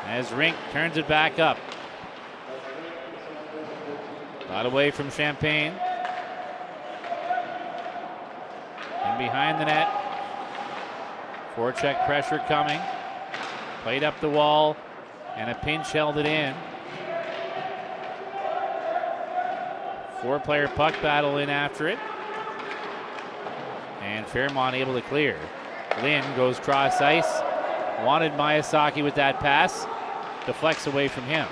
As Rink turns it back up. Got away from Champagne. And behind the net. Forecheck pressure coming. Played up the wall, and a pinch held it in. Four-player puck battle in after it. And Fairmont able to clear. Lynn goes cross ice. Wanted Miyazaki with that pass. Deflects away from him.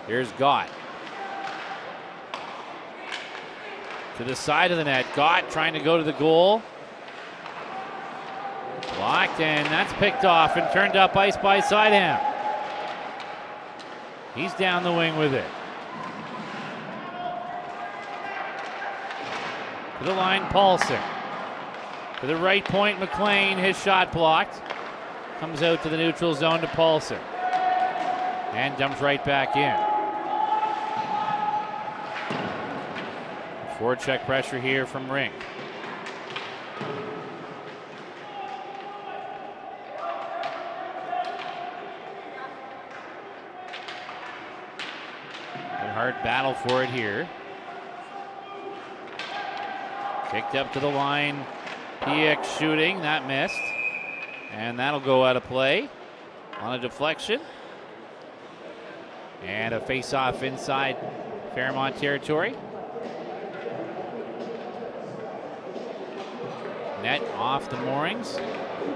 Here's Gott. To the side of the net. Gott trying to go to the goal. Blocked, and that's picked off and turned up ice by Sideham. He's down the wing with it. To the line, Paulson. To the right point, McLean, his shot blocked. Comes out to the neutral zone to Paulson. And dumps right back in. Forecheck pressure here from Rink. A hard battle for it here. Kicked up to the line. PX shooting, that missed. And that'll go out of play on a deflection. And a face-off inside Fairmont territory. Net off the moorings.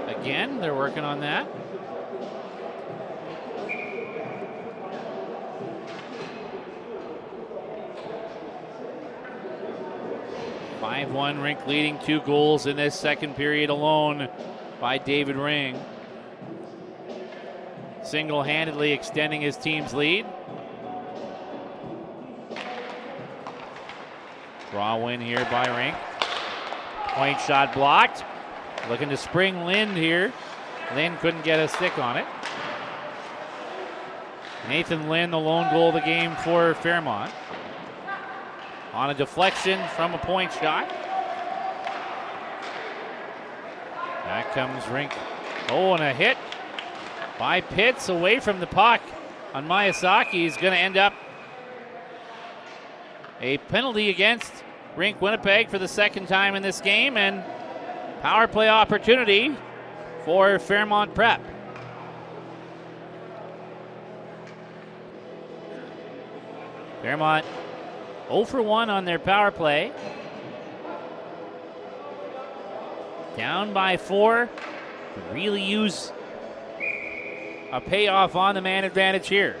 Again, they're working on that. Rink leading 2 goals in this second period alone by David Ring. Single-handedly extending his team's lead. Draw win here by Rink. Point shot blocked. Looking to spring Lind here. Lind couldn't get a stick on it. Nathan Lind, the lone goal of the game for Fairmont. On a deflection from a point shot. Back comes Rink. Oh, and a hit by Pitts away from the puck on Miyazaki is going to end up a penalty against Rink Winnipeg for the second time in this game, and power play opportunity for Fairmont Prep. Fairmont 0 for 1 on their power play. Down by 4. Could really use a payoff on the man advantage here.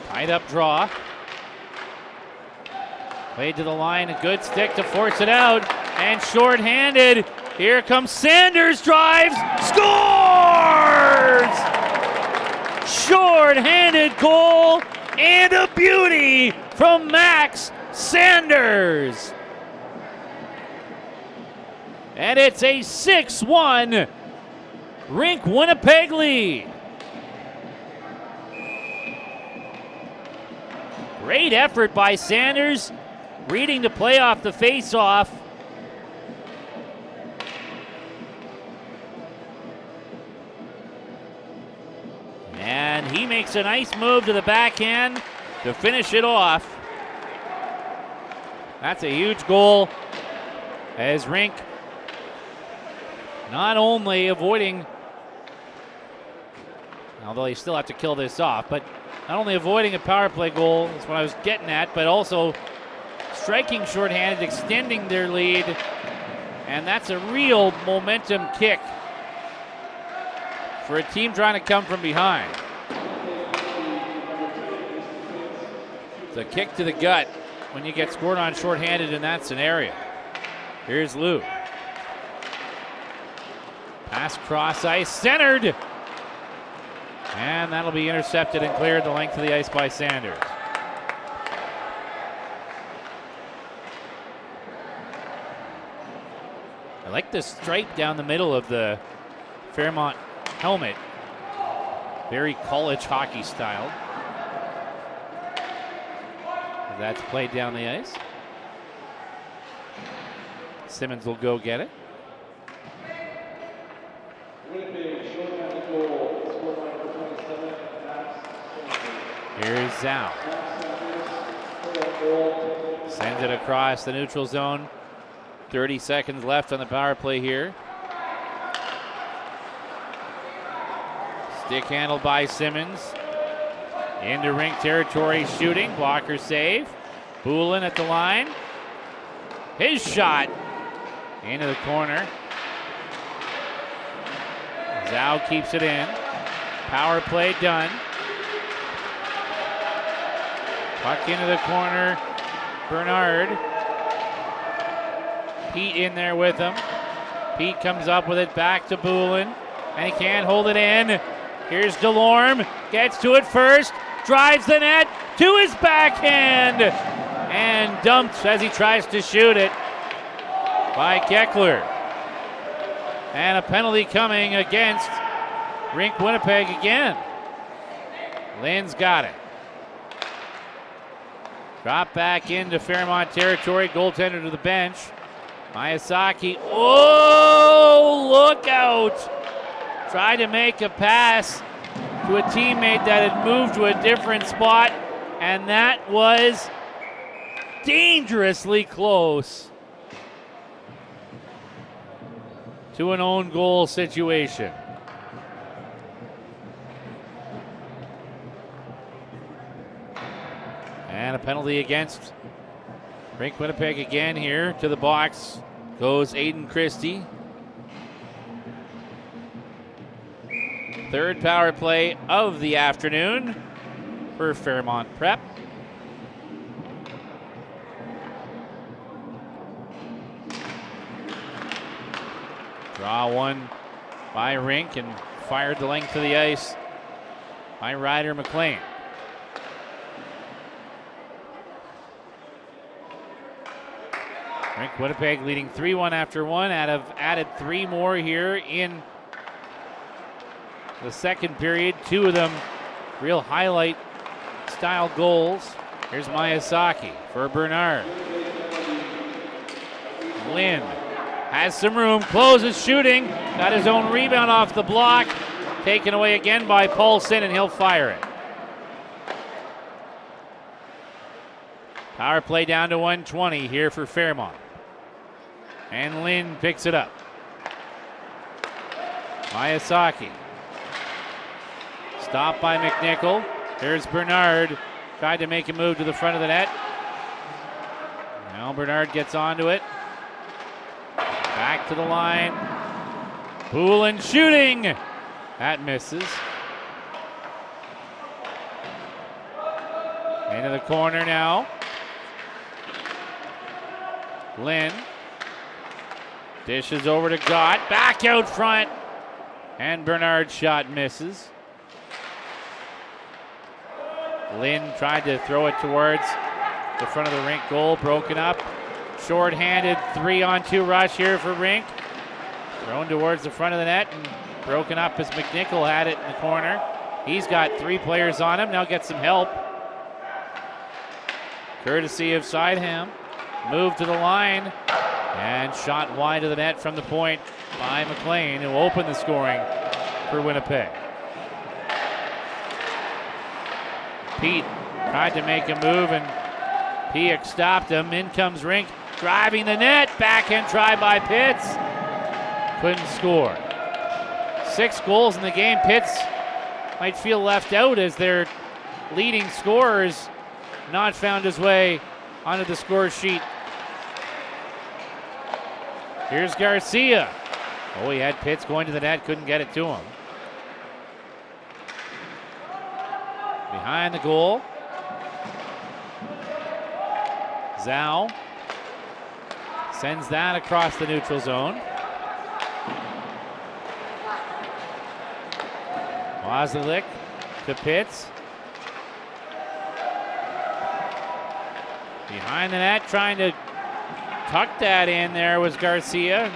Tied up draw. Played to the line, a good stick to force it out. And shorthanded. Here comes Sanders, drives, scores! Short-handed goal and a beauty from Max Sanders. And it's a 6-1 Rink Winnipeg lead. Great effort by Sanders, reading the play off the face-off. And he makes a nice move to the backhand to finish it off. That's a huge goal as Rink not only avoiding, although you still have to kill this off, but not only avoiding a power play goal, that's what I was getting at, but also striking shorthanded, extending their lead. And that's a real momentum kick for a team trying to come from behind. It's a kick to the gut when you get scored on shorthanded in that scenario. Here's Lou. Pass cross ice, centered. And that'll be intercepted and cleared the length of the ice by Sanders. I like the stripe down the middle of the Fairmont helmet. Very college hockey style. That's played down the ice. Simmons will go get it. Here's Zhao. Sends it across the neutral zone 30 seconds left on the power play here. Stick handled by Simmons. Into Rink territory shooting. Blocker save. Boulin at the line. His shot into the corner. Zhao keeps it in. Power play done. Puck into the corner. Bernard. Pete in there with him. Pete comes up with it back to Boulin. And he can't hold it in. Here's Delorme. Gets to it first. Drives the net to his backhand. And dumped as he tries to shoot it by Keckler. And a penalty coming against Rink Winnipeg again. Lynn's got it. Drop back into Fairmont territory. Goaltender to the bench. Miyazaki. Oh, look out. Tried to make a pass to a teammate that had moved to a different spot. And that was dangerously close to an own goal situation. And a penalty against Rink Winnipeg again here. To the box goes Aiden Christie. Third power play of the afternoon for Fairmont Prep. Draw one by Rink and fired the length of the ice by Ryder McLean. Rink Winnipeg leading 3-1 after one. Added 3 more here in the second period. 2 of them real highlight style goals. Here's Miyazaki for Bernard. Lynn has some room, closes shooting, got his own rebound off the block, taken away again by Paulson, and he'll fire it. Power play down to 120 here for Fairmont. And Lynn picks it up. Miyazaki. Stopped by McNichol. There's Bernard. Tried to make a move to the front of the net. Now Bernard gets onto it. Back to the line. Boulin shooting. That misses. Into the corner now. Lynn. Dishes over to Gott. Back out front. And Bernard's shot misses. Lynn tried to throw it towards the front of the Rink goal. Broken up. Short-handed 3-on-2 rush here for Rink. Thrown towards the front of the net and broken up as McNichol had it in the corner. He's got 3 players on him. Now gets some help. Courtesy of Sideham. Move to the line. And shot wide of the net from the point by McLean, who opened the scoring for Winnipeg. Pete tried to make a move and Piek stopped him. In comes Rink, driving the net. Backhand try by Pitts. Couldn't score. 6 goals in the game. Pitts might feel left out as their leading scorer has not found his way onto the score sheet. Here's Garcia. Oh, he had Pitts going to the net, couldn't get it to him. Behind the goal. Zhao sends that across the neutral zone. Wazelik to Pitts. Behind the net, trying to tuck that in there was Garcia.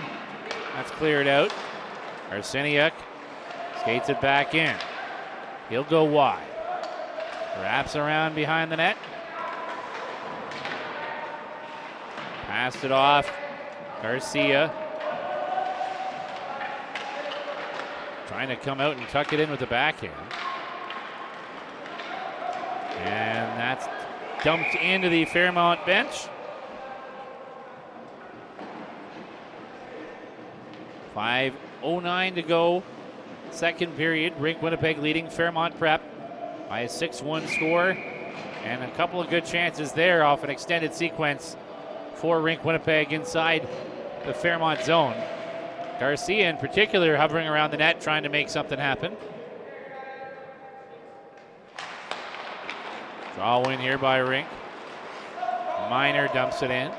That's cleared out. Arseniuk skates it back in. He'll go wide. Wraps around behind the net. Passed it off. Garcia trying to come out and tuck it in with the backhand. And that's dumped into the Fairmont bench. 5:09 to go. Second period. Rink Winnipeg leading Fairmont Prep by a 6-1 score. And a couple of good chances there off an extended sequence for Rink Winnipeg inside the Fairmont zone. Garcia in particular hovering around the net trying to make something happen. Draw win here by Rink. Miner dumps it in.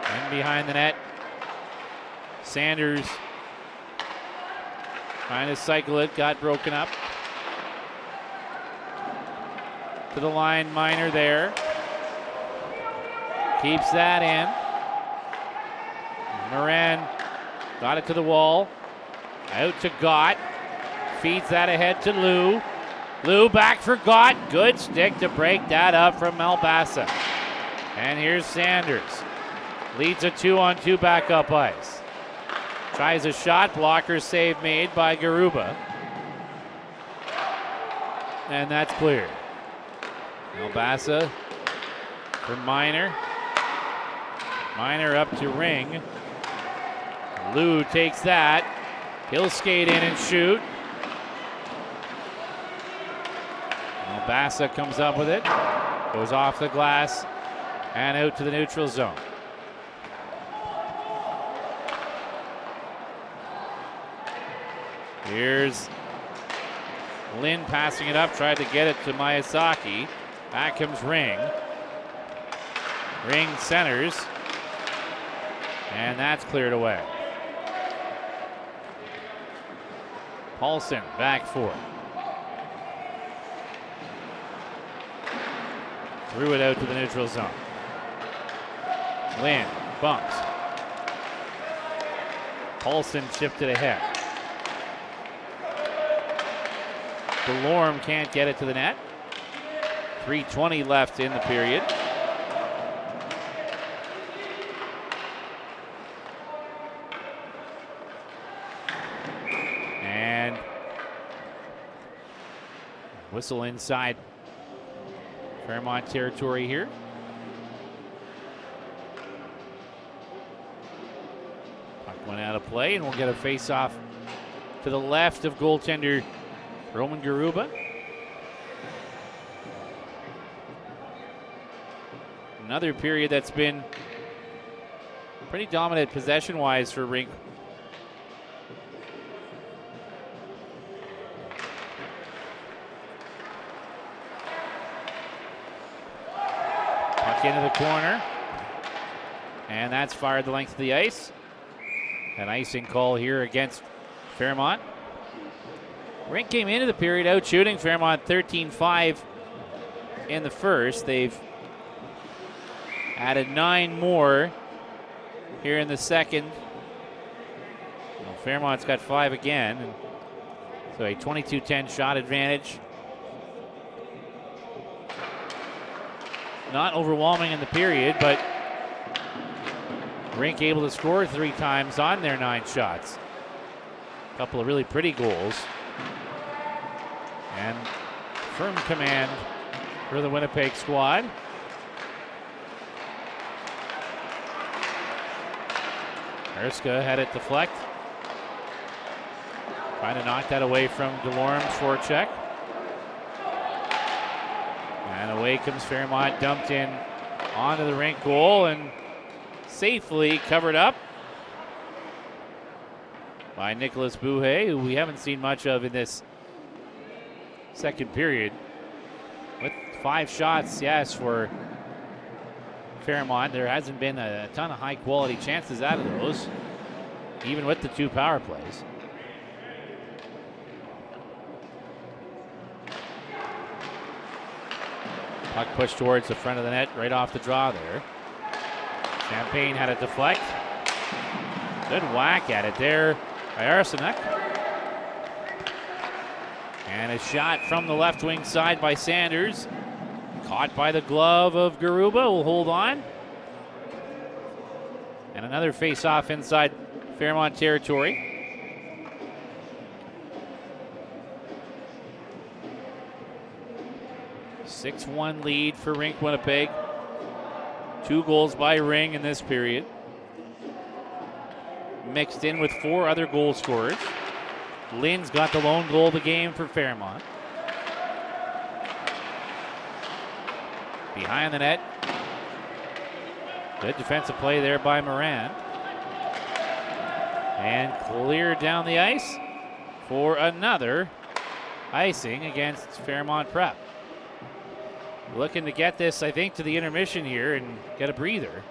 And behind the net, Sanders trying to cycle it, got broken up. To the line, Miner there. Keeps that in. Moran got it to the wall. Out to Gott. Feeds that ahead to Lou. Lou back for Gott. Good stick to break that up from Malbassa. And here's Sanders. Leads a 2-on-2 backup ice. Tries a shot. Blocker save made by Garuba. And that's cleared. Malbassa for Miner. Miner up to Ring. Lou takes that. He'll skate in and shoot. Malbassa comes up with it. Goes off the glass and out to the neutral zone. Here's Lynn passing it up, tried to get it to Miyazaki. Back comes Ring. Ring centers. And that's cleared away. Paulson back for it. Threw it out to the neutral zone. Lynn bumps. Paulson chipped it ahead. Delorme can't get it to the net. 3:20 left in the period. And whistle inside Fairmont territory here. Puck went out of play, and we'll get a face-off to the left of goaltender Roman Garuba. Another period that's been pretty dominant possession-wise for Rink. Puck into the corner. And that's fired the length of the ice. An icing call here against Fairmont. Rink came into the period out shooting Fairmont 13-5 in the first. They've added 9 more here in the second. Well, Fairmont's got 5 again. And so a 22-10 shot advantage. Not overwhelming in the period, but Rink able to score 3 times on their 9 shots. A couple of really pretty goals. And firm command for the Winnipeg squad. Erska had it deflect. Trying to knock that away from Delorme's forecheck. And away comes Fairmont, dumped in onto the Rink goal and safely covered up by Nicholas Bouhet, who we haven't seen much of in this second period. With 5 shots, yes, for Fairmont. There hasn't been a ton of high quality chances out of those, even with the 2 power plays. Puck pushed towards the front of the net, right off the draw there. Champagne had it deflect. Good whack at it there by Arsenault. And a shot from the left wing side by Sanders. Caught by the glove of Garuba, will hold on. And another face-off inside Fairmont territory. A 6-1 lead for Rink Winnipeg 2 goals by Ring in this period. Mixed in with 4 other goal scorers. Lynn's got the lone goal of the game for Fairmont. Behind the net. Good defensive play there by Moran. And cleared down the ice for another icing against Fairmont Prep. Looking to get this, I think, to the intermission here and get a breather,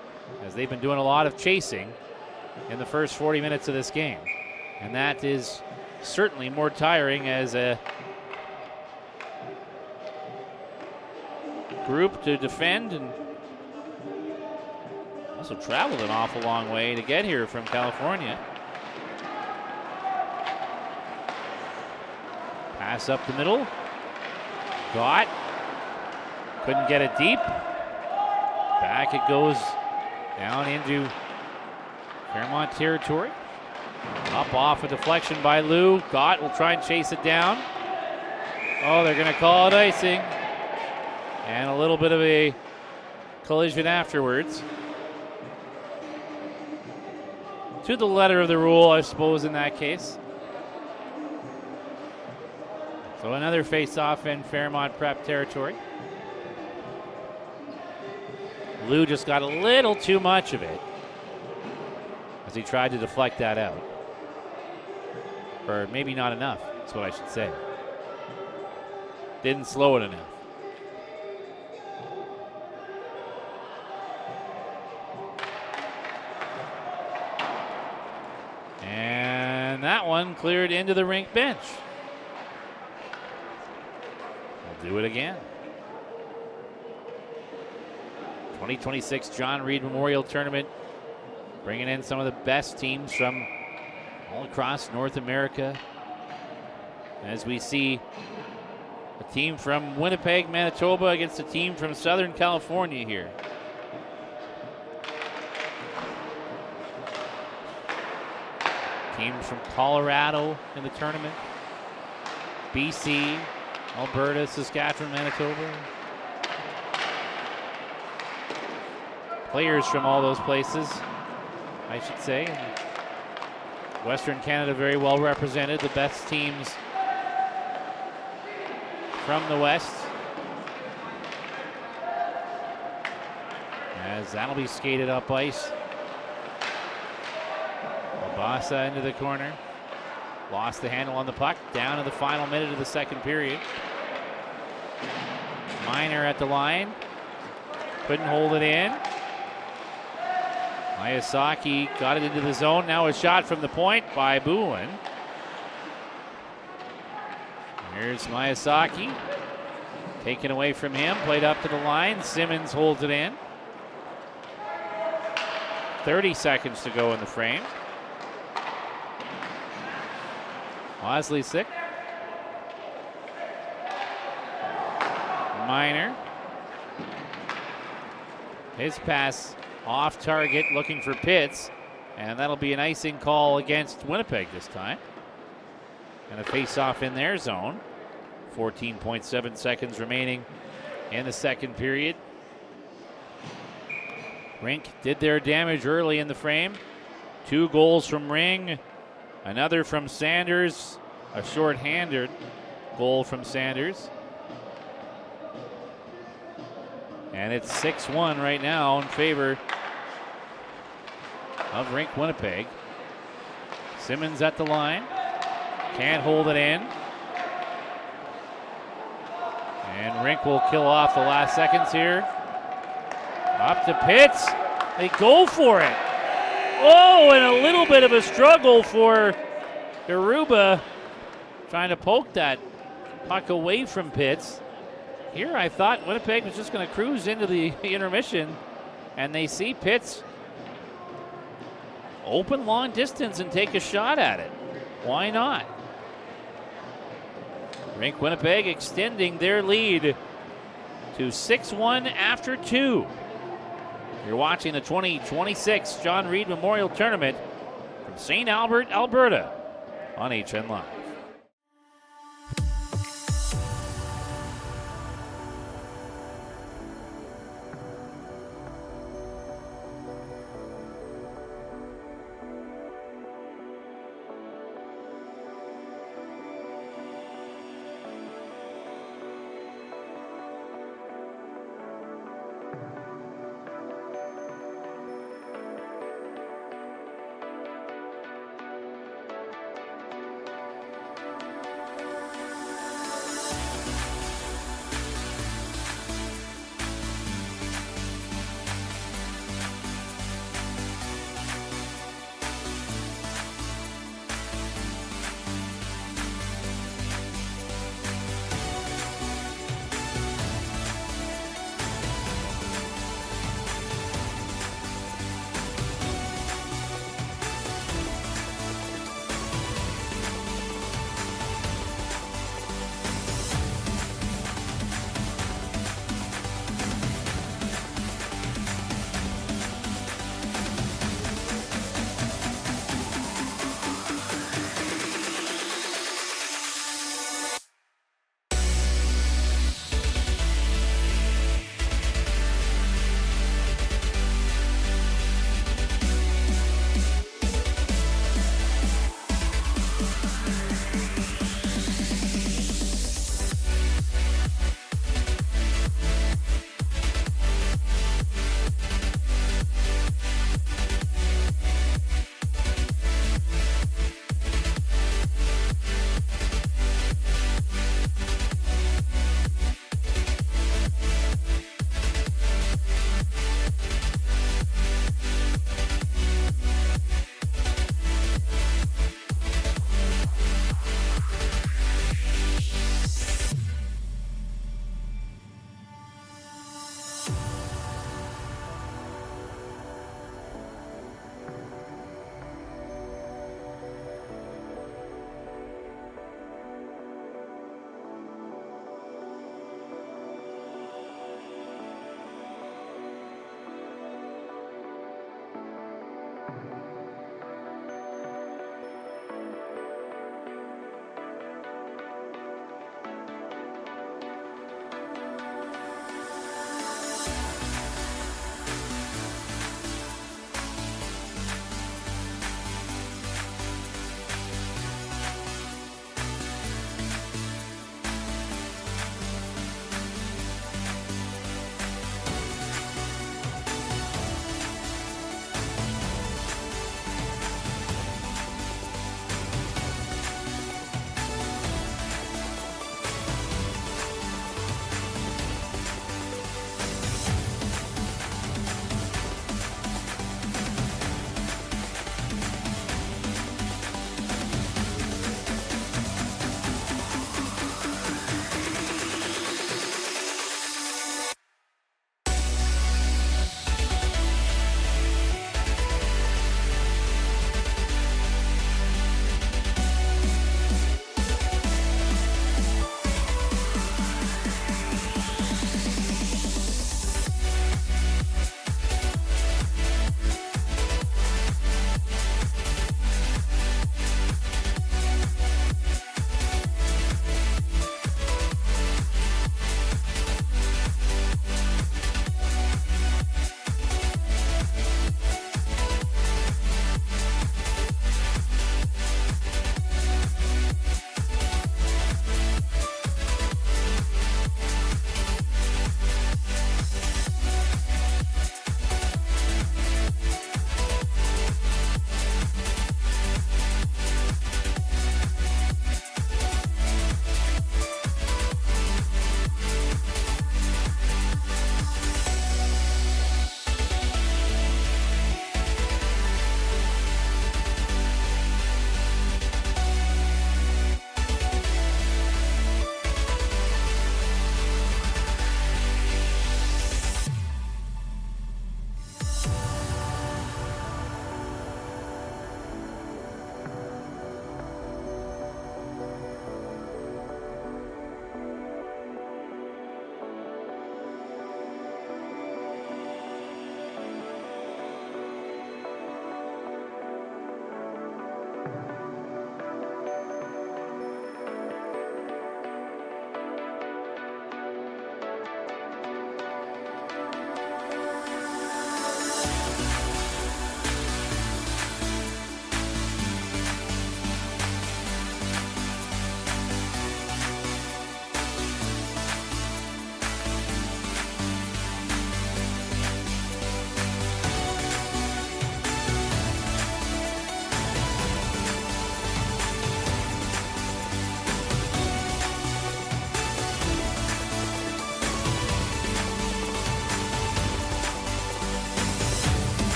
as they've been doing a lot of chasing in the first 40 minutes of this game. And that is certainly more tiring as a group to defend, and also traveled an awful long way to get here from California. Pass up the middle. Got. Couldn't get it deep. Back it goes down into Fairmont territory. Up off a deflection by Lou. Got will try and chase it down. Oh, they're going to call it icing. And a little bit of a collision afterwards. To the letter of the rule, I suppose, in that case. So another face-off in Fairmont Prep territory. Lou just got a little too much of it as he tried to deflect that out. Or maybe not enough, that's what I should say. Didn't slow it enough. And that one cleared into the rink bench. We'll do it again. 2026 John Reid Memorial Tournament, bringing in some of the best teams from all across North America. As we see a team from Winnipeg, Manitoba against a team from Southern California here. Teams from Colorado in the tournament. BC, Alberta, Saskatchewan, Manitoba. Players from all those places, I should say. Western Canada very well represented. The best teams from the West. As that'll be skated up ice. Obasa into the corner. Lost the handle on the puck. Down in the final minute of the second period. Miner at the line. Couldn't hold it in. Miyazaki got it into the zone. Now a shot from the point by Bowen. Here's Miyazaki. Taken away from him. Played up to the line. Simmons holds it in. 30 seconds to go in the frame. Bosley sick. Miner. His pass off target, looking for Pitts, and that'll be an icing call against Winnipeg this time. And a face-off in their zone. 14.7 seconds remaining in the second period. Rink did their damage early in the frame. 2 goals from Ring, another from Sanders, a short-handed goal from Sanders. And it's 6-1 right now in favor of Rink Winnipeg. Simmons at the line. Can't hold it in. And Rink will kill off the last seconds here. Up to Pitts. They go for it. Oh, and a little bit of a struggle for Garuba, trying to poke that puck away from Pitts. Here I thought Winnipeg was just going to cruise into the intermission, and they see Pitts open long distance and take a shot at it. Why not? Rink Winnipeg extending their lead to 6-1 after 2. You're watching the 2026 John Reid Memorial Tournament from St. Albert, Alberta on HN Live.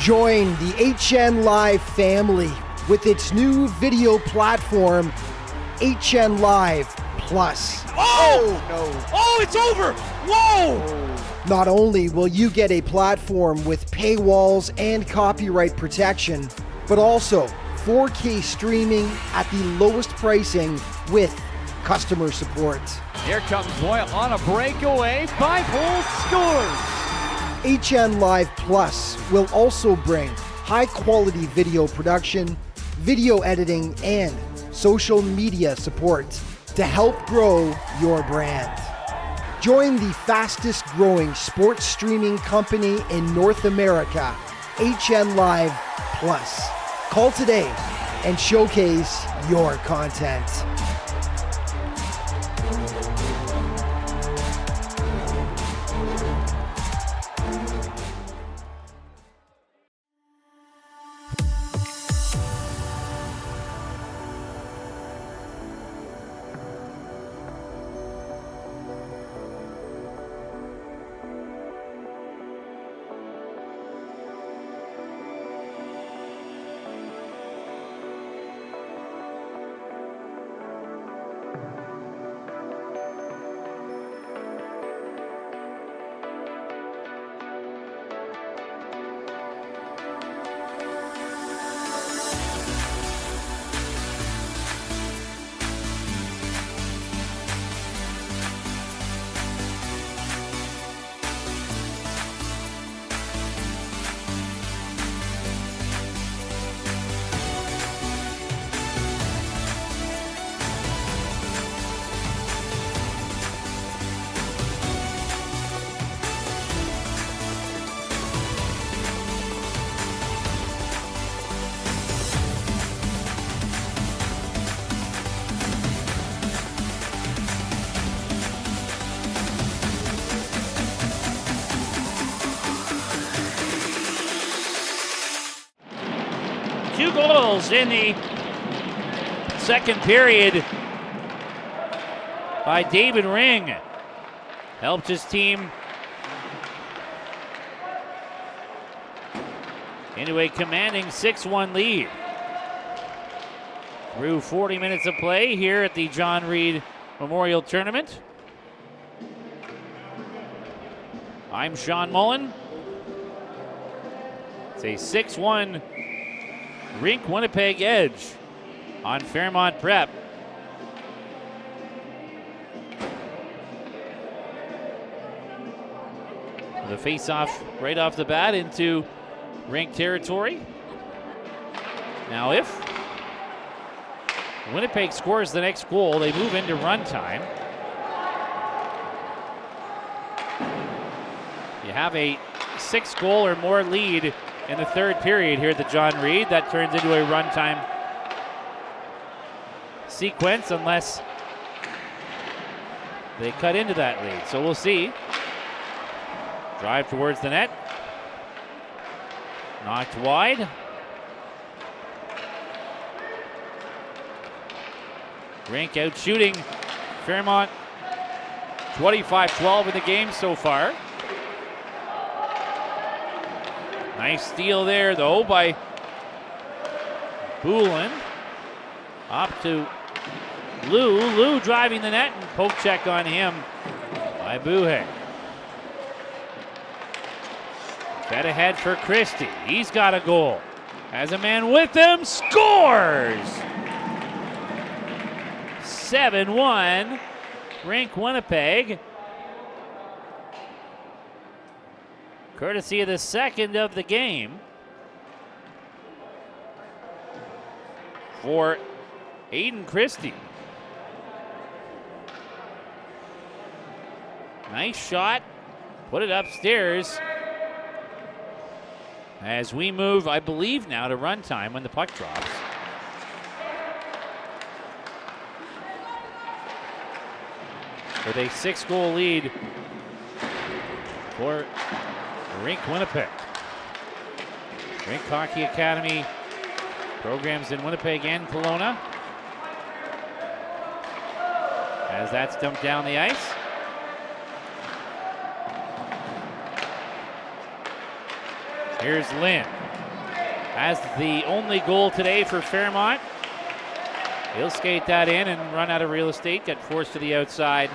Join the HN Live family with its new video platform, HN Live Plus. Oh! No. Oh, it's over! Whoa! Not only will you get a platform with paywalls and copyright protection, but also 4K streaming at the lowest pricing with customer support. Here comes Boyle on a breakaway. 5-hole scores. HN Live Plus will also bring high-quality video production, video editing, and social media support to help grow your brand. Join the fastest growing sports streaming company in North America, HN Live Plus. Call today and showcase your content. Two goals in the second period by David Ring. Helped his team into a commanding 6-1 lead. Through 40 minutes of play here at the John Reid Memorial Tournament. I'm Sean Mullen. It's a 6-1 Rink Winnipeg edge on Fairmont Prep. The face-off right off the bat into Rink territory. Now if Winnipeg scores the next goal, they move into run time. You have a 6-goal or more lead in the third period here at the John Reid. That turns into a run time sequence unless they cut into that lead. So we'll see. Drive towards the net. Knocked wide. Rink out shooting Fairmont 25-12 in the game so far. Nice steal there, though, by Boulin. Up to Lou. Lou driving the net, and poke check on him by Buhe. Fed ahead for Christie. He's got a goal. Has a man with him. Scores! 7-1. Rink Winnipeg. Courtesy of the second of the game for Aiden Christie. Nice shot. Put it upstairs. As we move, I believe, now to run time when the puck drops. With a 6-goal lead for Rink Winnipeg. Rink Hockey Academy programs in Winnipeg and Kelowna. As that's dumped down the ice. Here's Lynn. As the only goal today for Fairmont. He'll skate that in and run out of real estate. Get forced to the outside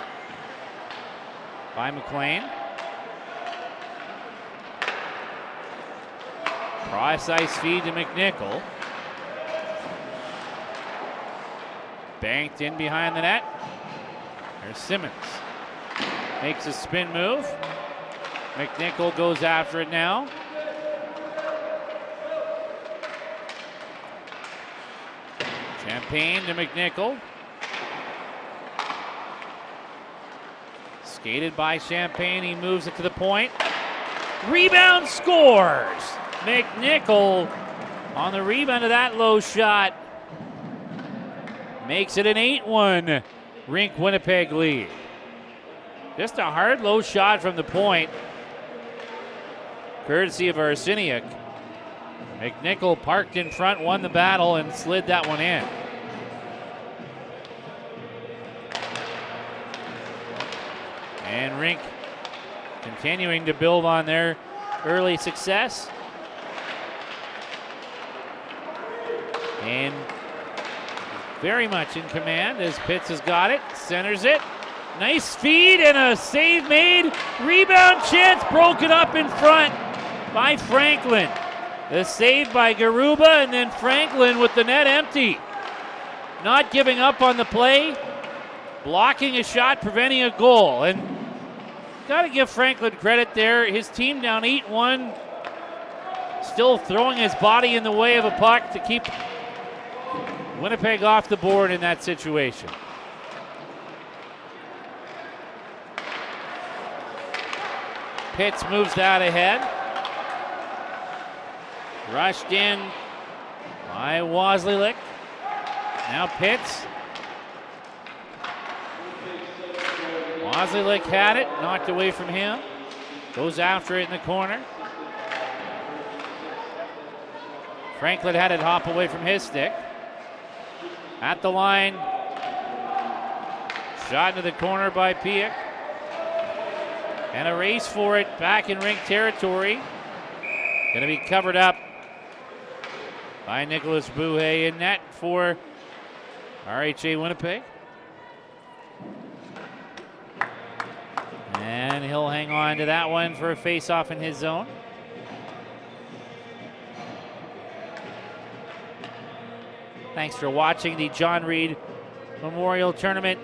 by McLean. Cross ice feed to McNichol. Banked in behind the net. There's Simmons. Makes a spin move. McNichol goes after it now. Champagne to McNichol. Skated by Champagne. He moves it to the point. Rebound, scores. McNichol on the rebound of that low shot. Makes it an 8-1 Rink Winnipeg lead. Just a hard low shot from the point. Courtesy of Arseniak. McNichol parked in front, won the battle, and slid that one in. And Rink continuing to build on their early success. And very much in command as Pitts has got it, centers it. Nice feed and a save made. Rebound chance broken up in front by Franklin. The save by Garuba, and then Franklin with the net empty. Not giving up on the play, blocking a shot, preventing a goal. And got to give Franklin credit there. His team down 8-1, still throwing his body in the way of a puck to keep Winnipeg off the board in that situation. Pitts moves that ahead. Rushed in by Wasilek. Now Pitts. Wasilek had it, knocked away from him. Goes after it in the corner. Franklin had it hop away from his stick. At the line. Shot into the corner by Piak. And a race for it back in Rink territory. Going to be covered up by Nicholas Bouhet in net for RHA Winnipeg. And he'll hang on to that one for a face-off in his zone. Thanks for watching the John Reid Memorial Tournament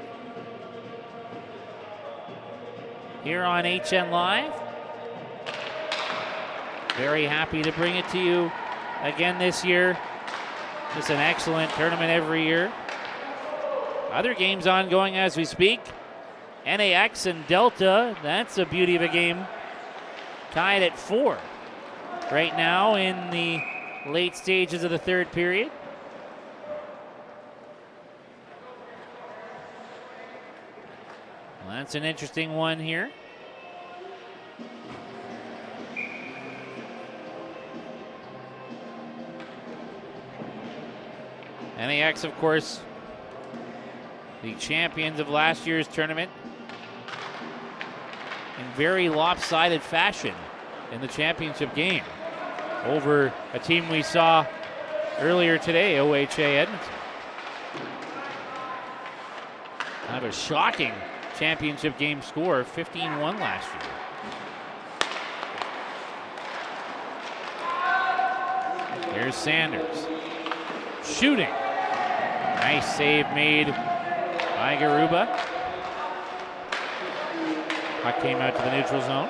here on HN Live. Very happy to bring it to you again this year. It's an excellent tournament every year. Other games ongoing as we speak. NAX and Delta, that's a beauty of a game. Tied at 4 right now in the late stages of the third period. Well, that's an interesting one here. NAX, of course, the champions of last year's tournament in very lopsided fashion in the championship game over a team we saw earlier today, OHA Edmonton. Kind of a shocking championship game score, 15-1 last year. There's Sanders. Shooting. Nice save made by Garuba. Puck came out to the neutral zone.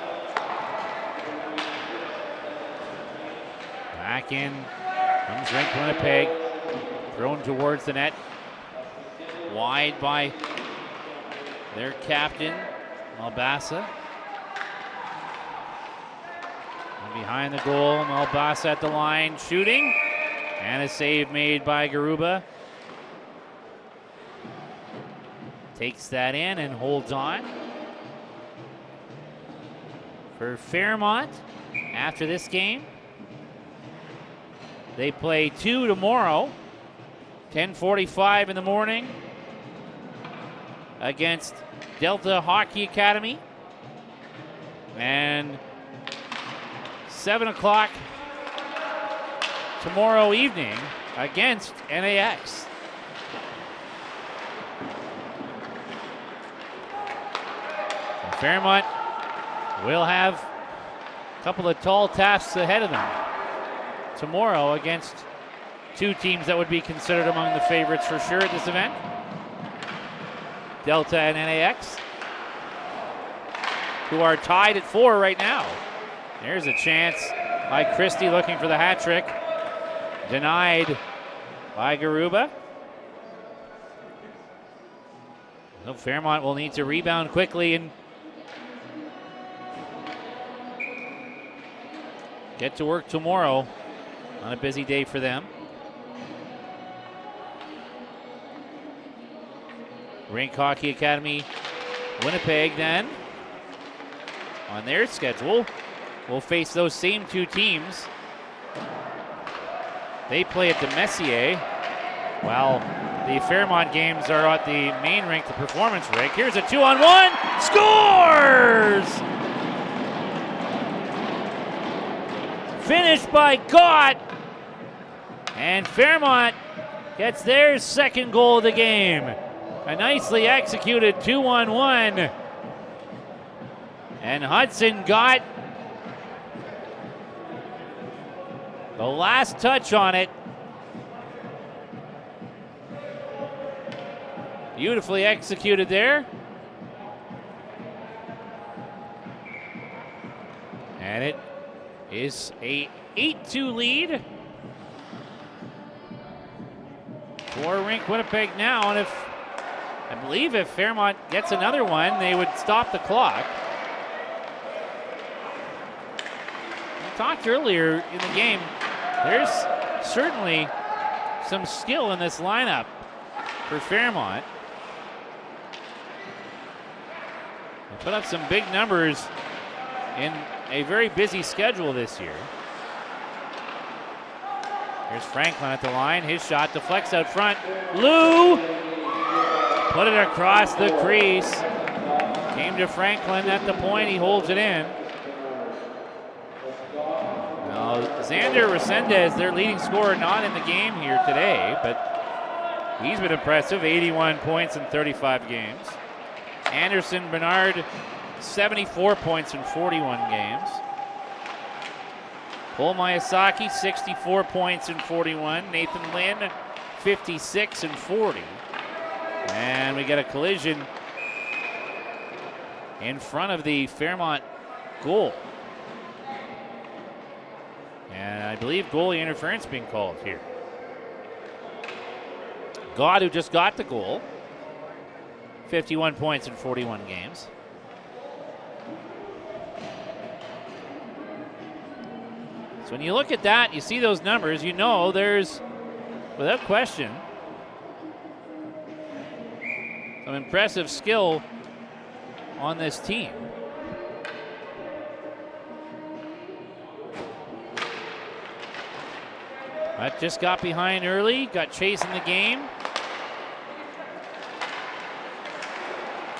Back in comes Rink Winnipeg. Thrown towards the net. Wide by their captain, Malbasa. And behind the goal, Malbasa at the line, shooting. And a save made by Garuba. Takes that in and holds on. For Fairmont, after this game, they play 2 tomorrow, 10:45 in the morning, against Delta Hockey Academy. And 7 o'clock tomorrow evening against NAX. And Fairmont will have a couple of tall tasks ahead of them tomorrow against two teams that would be considered among the favorites for sure at this event. Delta and NAX, who are tied at 4 right now. There's a chance by Christie looking for the hat trick. Denied by Garuba. So Fairmont will need to rebound quickly and get to work tomorrow on a busy day for them. Rink Hockey Academy, Winnipeg then, on their schedule, will face those same two teams. They play at the Messier, while the Fairmont games are at the main rink, the performance rink. Here's a 2-on-1, scores! Finished by Gott, and Fairmont gets their second goal of the game. A nicely executed 2-on-1. And Hudson got the last touch on it. Beautifully executed there. And it is a 8-2 lead for Rink Winnipeg now. And I believe if Fairmont gets another one, they would stop the clock. We talked earlier in the game, there's certainly some skill in this lineup for Fairmont. They put up some big numbers in a very busy schedule this year. Here's Franklin at the line. His shot deflects out front. Lou put it across the crease. Came to Franklin at the point. He holds it in. Now, Xander Resendez, their leading scorer, not in the game here today, but he's been impressive. 81 points in 35 games. Anderson Bernard, 74 points in 41 games. Cole Miyazaki, 64 points in 41. Nathan Lynn, 56 and 40. And we get a collision in front of the Fairmont goal. And I believe goalie interference being called here. God, who just got the goal, 51 points in 41 games. So when you look at that, you see those numbers, you know there's, without question, some impressive skill on this team. But just got behind early, got chasing the game.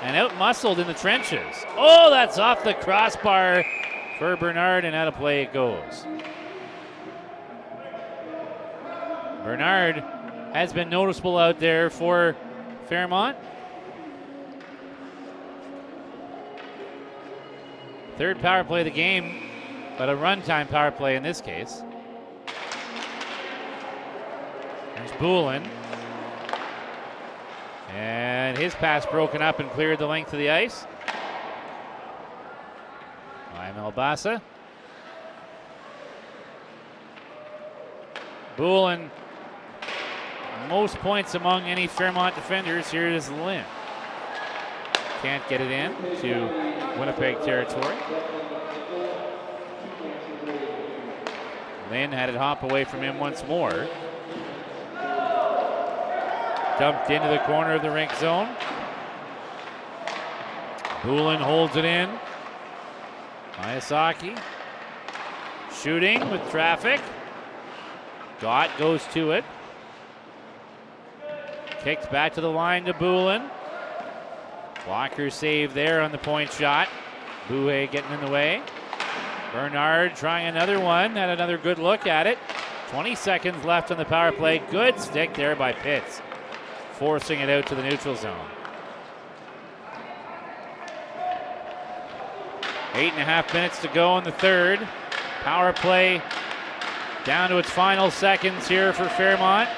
And out-muscled in the trenches. Oh, that's off the crossbar for Bernard, and out of play it goes. Bernard has been noticeable out there for Fairmont. Third power play of the game, but a runtime power play in this case. There's Boulin. And his pass broken up and cleared the length of the ice by Melbasa. Boulin, most points among any Fairmont defenders. Here is Lynn. Can't get it in to Winnipeg territory. Lynn had it hop away from him once more. Dumped into the corner of the rink zone. Boulin holds it in. Miyazaki shooting with traffic. Gott goes to it. Kicked back to the line to Boulin. Walker save there on the point shot. Bouet getting in the way. Bernard trying another one. Had another good look at it. 20 seconds left on the power play. Good stick there by Pitts, forcing it out to the neutral zone. 8.5 minutes to go in the third. Power play down to its final seconds here for Fairmont.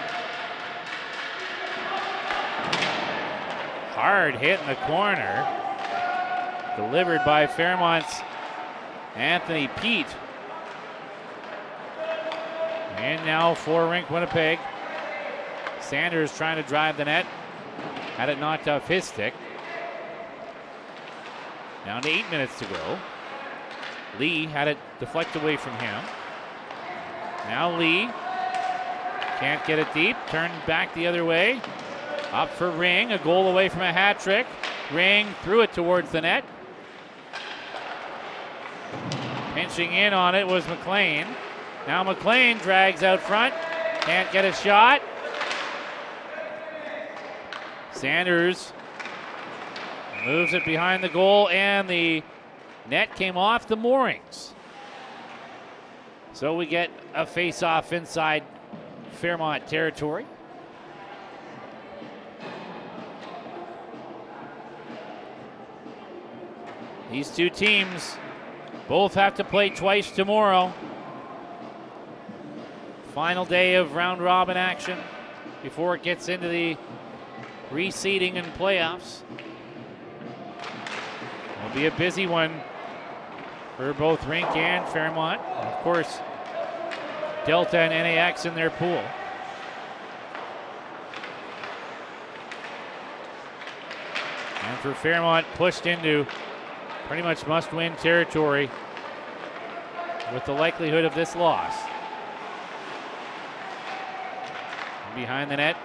Hard hit in the corner. Delivered by Fairmont's Anthony Pete. And now for Rink Winnipeg. Sanders trying to drive the net. Had it knocked off his stick. Down to 8 minutes to go. Lee had it deflect away from him. Now Lee can't get it deep. Turned back the other way. Up for Ring. A goal away from a hat trick. Ring threw it towards the net. Pinching in on it was McLean. Now McLean drags out front. Can't get a shot. Sanders moves it behind the goal, and the net came off the moorings. So we get a face-off inside Fairmont territory. These two teams both have to play twice tomorrow. Final day of round robin action before it gets into the reseeding and playoffs. It'll be a busy one for both Rink and Fairmont. And of course, Delta and NAX in their pool. And for Fairmont, pushed into pretty much must-win territory with the likelihood of this loss. And behind the net,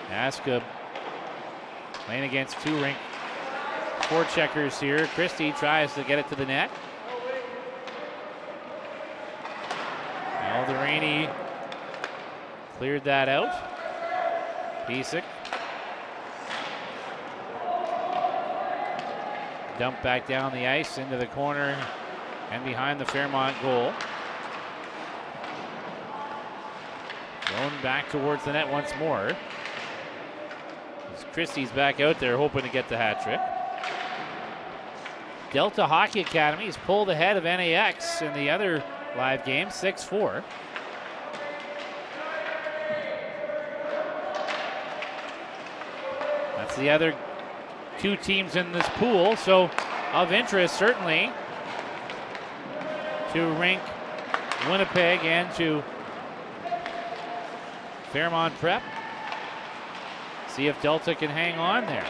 Aska playing against two Rink forecheckers here. Christie tries to get it to the net. Alderini cleared that out. Pisak. Dumped back down the ice into the corner and behind the Fairmont goal. Thrown back towards the net once more. Christie's back out there hoping to get the hat trick. Delta Hockey Academy has pulled ahead of NAX in the other live game, 6-4. That's the other two teams in this pool, so of interest certainly to Rink, Winnipeg, and to Fairmont Prep. See if Delta can hang on there.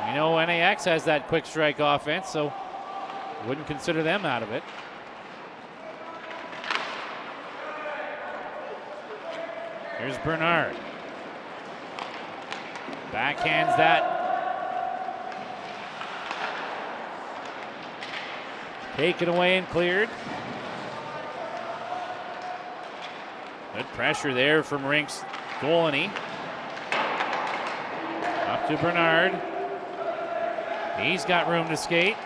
We know NAX has that quick strike offense, so wouldn't consider them out of it. Here's Bernard. Backhands that. Taken away and cleared. Good pressure there from Rink's Golany. Up to Bernard. He's got room to skate.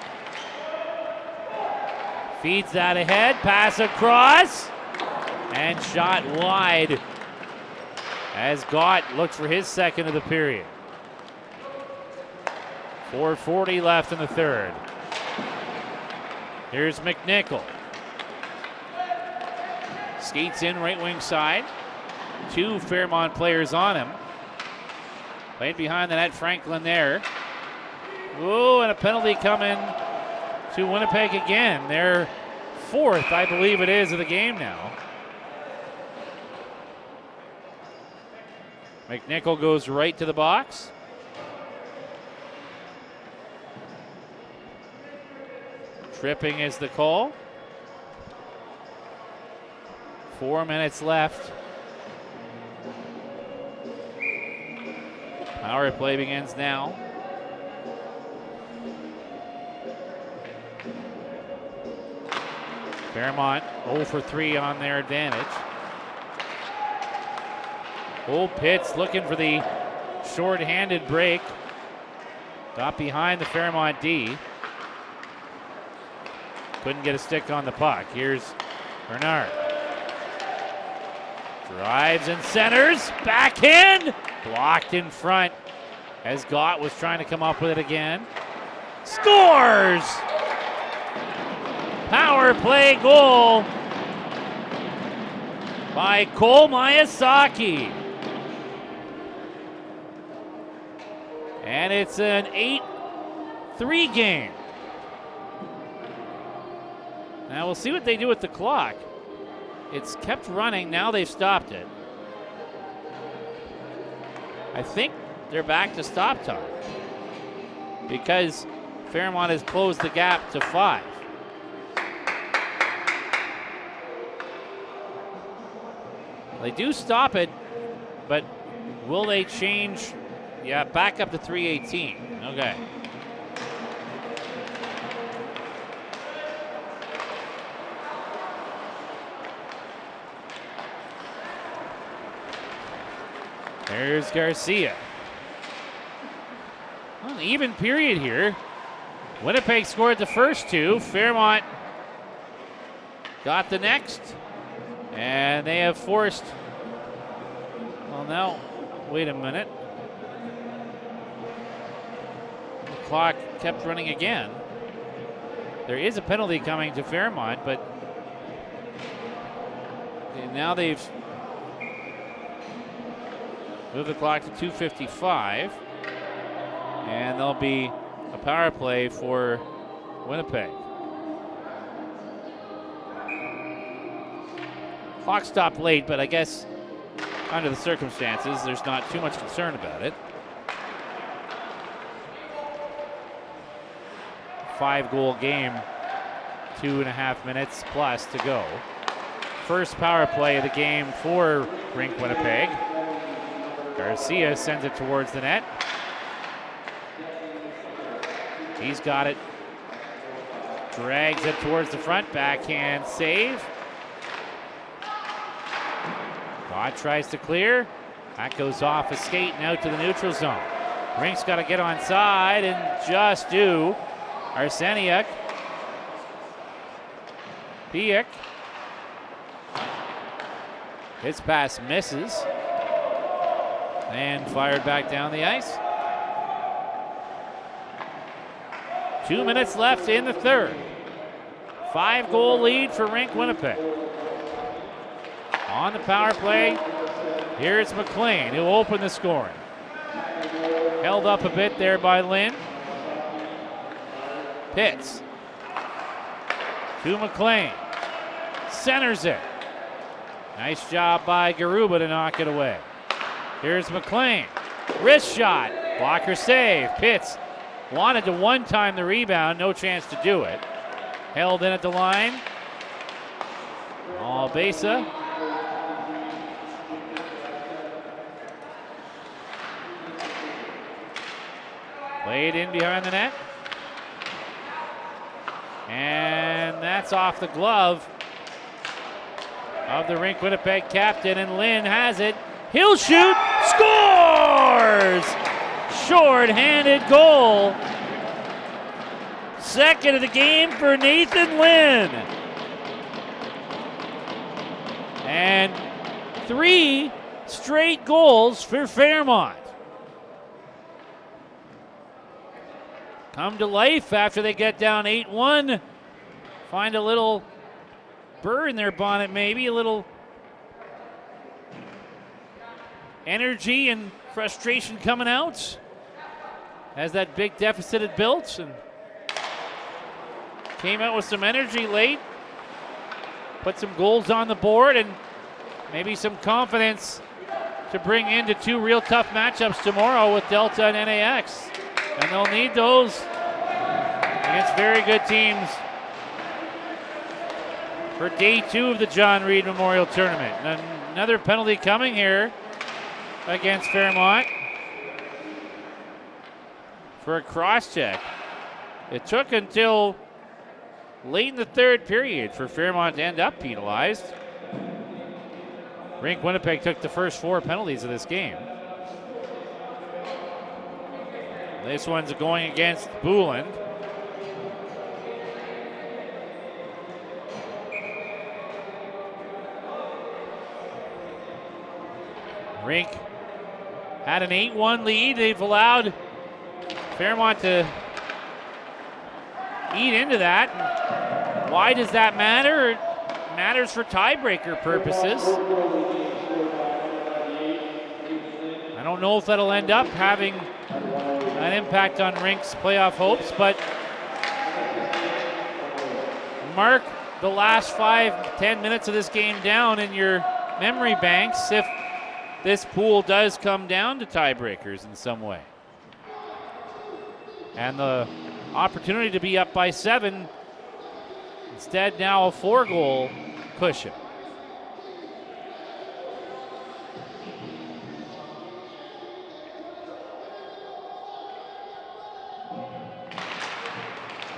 Feeds that ahead. Pass across. And shot wide as Gott looks for his second of the period. 4:40 left in the third. Here's McNichol. Skates in right wing side. Two Fairmont players on him. Played behind the net, Franklin there. Ooh, and a penalty coming to Winnipeg again. Their fourth, I believe it is, of the game now. McNichol goes right to the box. Tripping is the call. 4 minutes left. Power play begins now. Fairmont 0 for 3 on their advantage. Old Pitts looking for the short-handed break. Got behind the Fairmont D. Couldn't get a stick on the puck. Here's Bernard. Drives and centers. Backhand. Blocked in front as Gott was trying to come up with it again. Scores! Power play goal by Cole Miyazaki. And it's an 8-3 game. Now we'll see what they do with the clock. It's kept running, now they've stopped it. I think they're back to stop time because Fairmont has closed the gap to 5. They do stop it, but will they change? Yeah, back up to 3:18. Okay. There's Garcia. Well, an even period here. Winnipeg scored the first 2. Fairmont got the next. And they have forced, well now, wait a minute. The clock kept running again. There is a penalty coming to Fairmont, but now they've moved the clock to 2:55. And there'll be a power play for Winnipeg. Clock stopped late, but I guess under the circumstances, there's not too much concern about it. 5-goal game, 2.5 minutes plus to go. First power play of the game for Rink Winnipeg. Garcia sends it towards the net. He's got it. Drags it towards the front, backhand save. Gott tries to clear. That goes off a skate and out to the neutral zone. Rink's got to get on side and just do. Arseniak. Piek. His pass misses. And fired back down the ice. 2 minutes left in the third. 5-goal lead for Rink Winnipeg. On the power play, here's McLean, who'll open the scoring. Held up a bit there by Lynn. Pitts to McLean. Centers it. Nice job by Garuba to knock it away. Here's McLean. Wrist shot. Blocker save. Pitts wanted to one-time the rebound. No chance to do it. Held in at the line. Albesa. Played in behind the net. And that's off the glove of the Rink Winnipeg captain, and Lynn has it. He'll shoot, scores! Short-handed goal. Second of the game for Nathan Lynn. And 3 straight goals for Fairmont. Come to life after they get down 8-1. Find a little burr in their bonnet, maybe a little energy and frustration coming out as that big deficit had built, and came out with some energy late, put some goals on the board, and maybe some confidence to bring into 2 real tough matchups tomorrow with Delta and NAX. And they'll need those against very good teams for day 2 of the John Reid Memorial Tournament. And another penalty coming here against Fairmont for a cross-check. It took until late in the third period for Fairmont to end up penalized. Rink Winnipeg took the first 4 penalties of this game. This one's going against Booland. Rink had an 8-1 lead. They've allowed Fairmont to eat into that. Why does that matter? It matters for tiebreaker purposes. I don't know if that'll end up having an impact on Rink's playoff hopes, but mark the last 5-10 minutes of this game down in your memory banks if this pool does come down to tiebreakers in some way. And the opportunity to be up by 7, instead now a 4-goal cushion.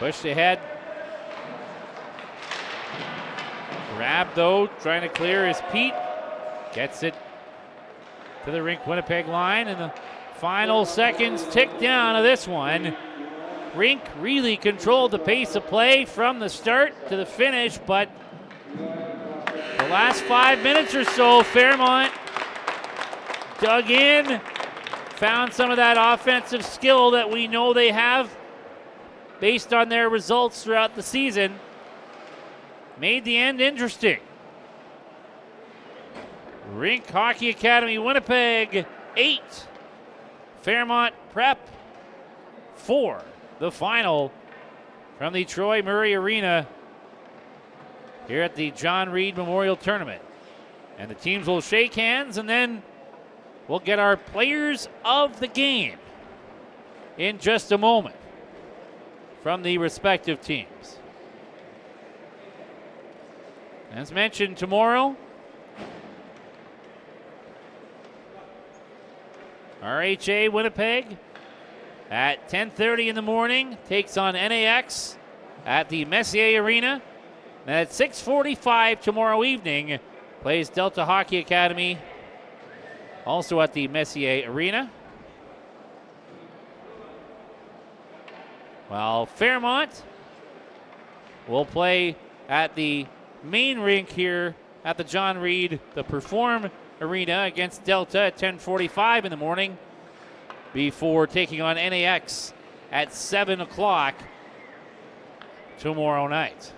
Pushed ahead. Grab though, trying to clear is Pete. Gets it to the Rink Winnipeg line, and the final seconds tick down of this one. Rink really controlled the pace of play from the start to the finish, but the last 5 minutes or so, Fairmont dug in, found some of that offensive skill that we know they have based on their results throughout the season. Made the end interesting. Rink Hockey Academy Winnipeg 8, Fairmont Prep 4. The final from the Troy Murray Arena here at the John Reid Memorial Tournament. And the teams will shake hands, and then we'll get our players of the game in just a moment from the respective teams. As mentioned, tomorrow, RHA Winnipeg at 10:30 in the morning takes on NAX at the Messier Arena. And at 6:45 tomorrow evening plays Delta Hockey Academy, also at the Messier Arena. While Fairmont will play at the main rink here at the John Reid, the Perform Arena, against Delta at 10:45 in the morning before taking on NAX at 7 o'clock tomorrow night.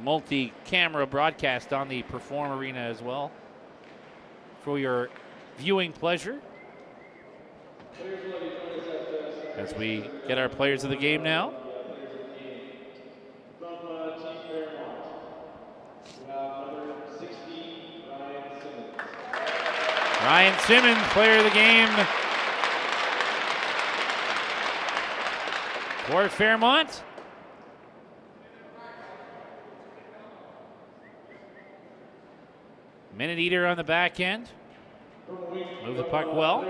Multi-camera broadcast on the Perform Arena as well for your viewing pleasure. As we get our players of the game now. Ryan Simmons, player of the game for Fairmont. Minute Eater on the back end. Move the puck well.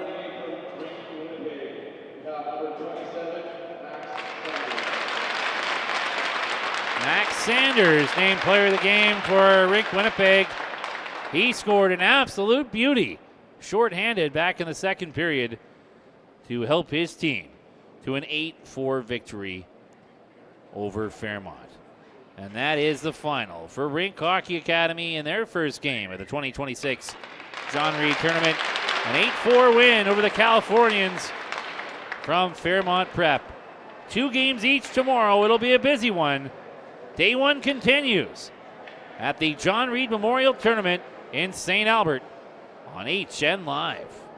Max Sanders named player of the game for Rink Winnipeg. He scored an absolute beauty, shorthanded back in the second period to help his team to an 8-4 victory over Fairmont. And that is the final for Rink Hockey Academy in their first game of the 2026 John Reid Tournament. An 8-4 win over the Californians from Fairmont Prep. 2 games each tomorrow. It'll be a busy one. Day 1 continues at the John Reid Memorial Tournament in St. Albert on HN Live.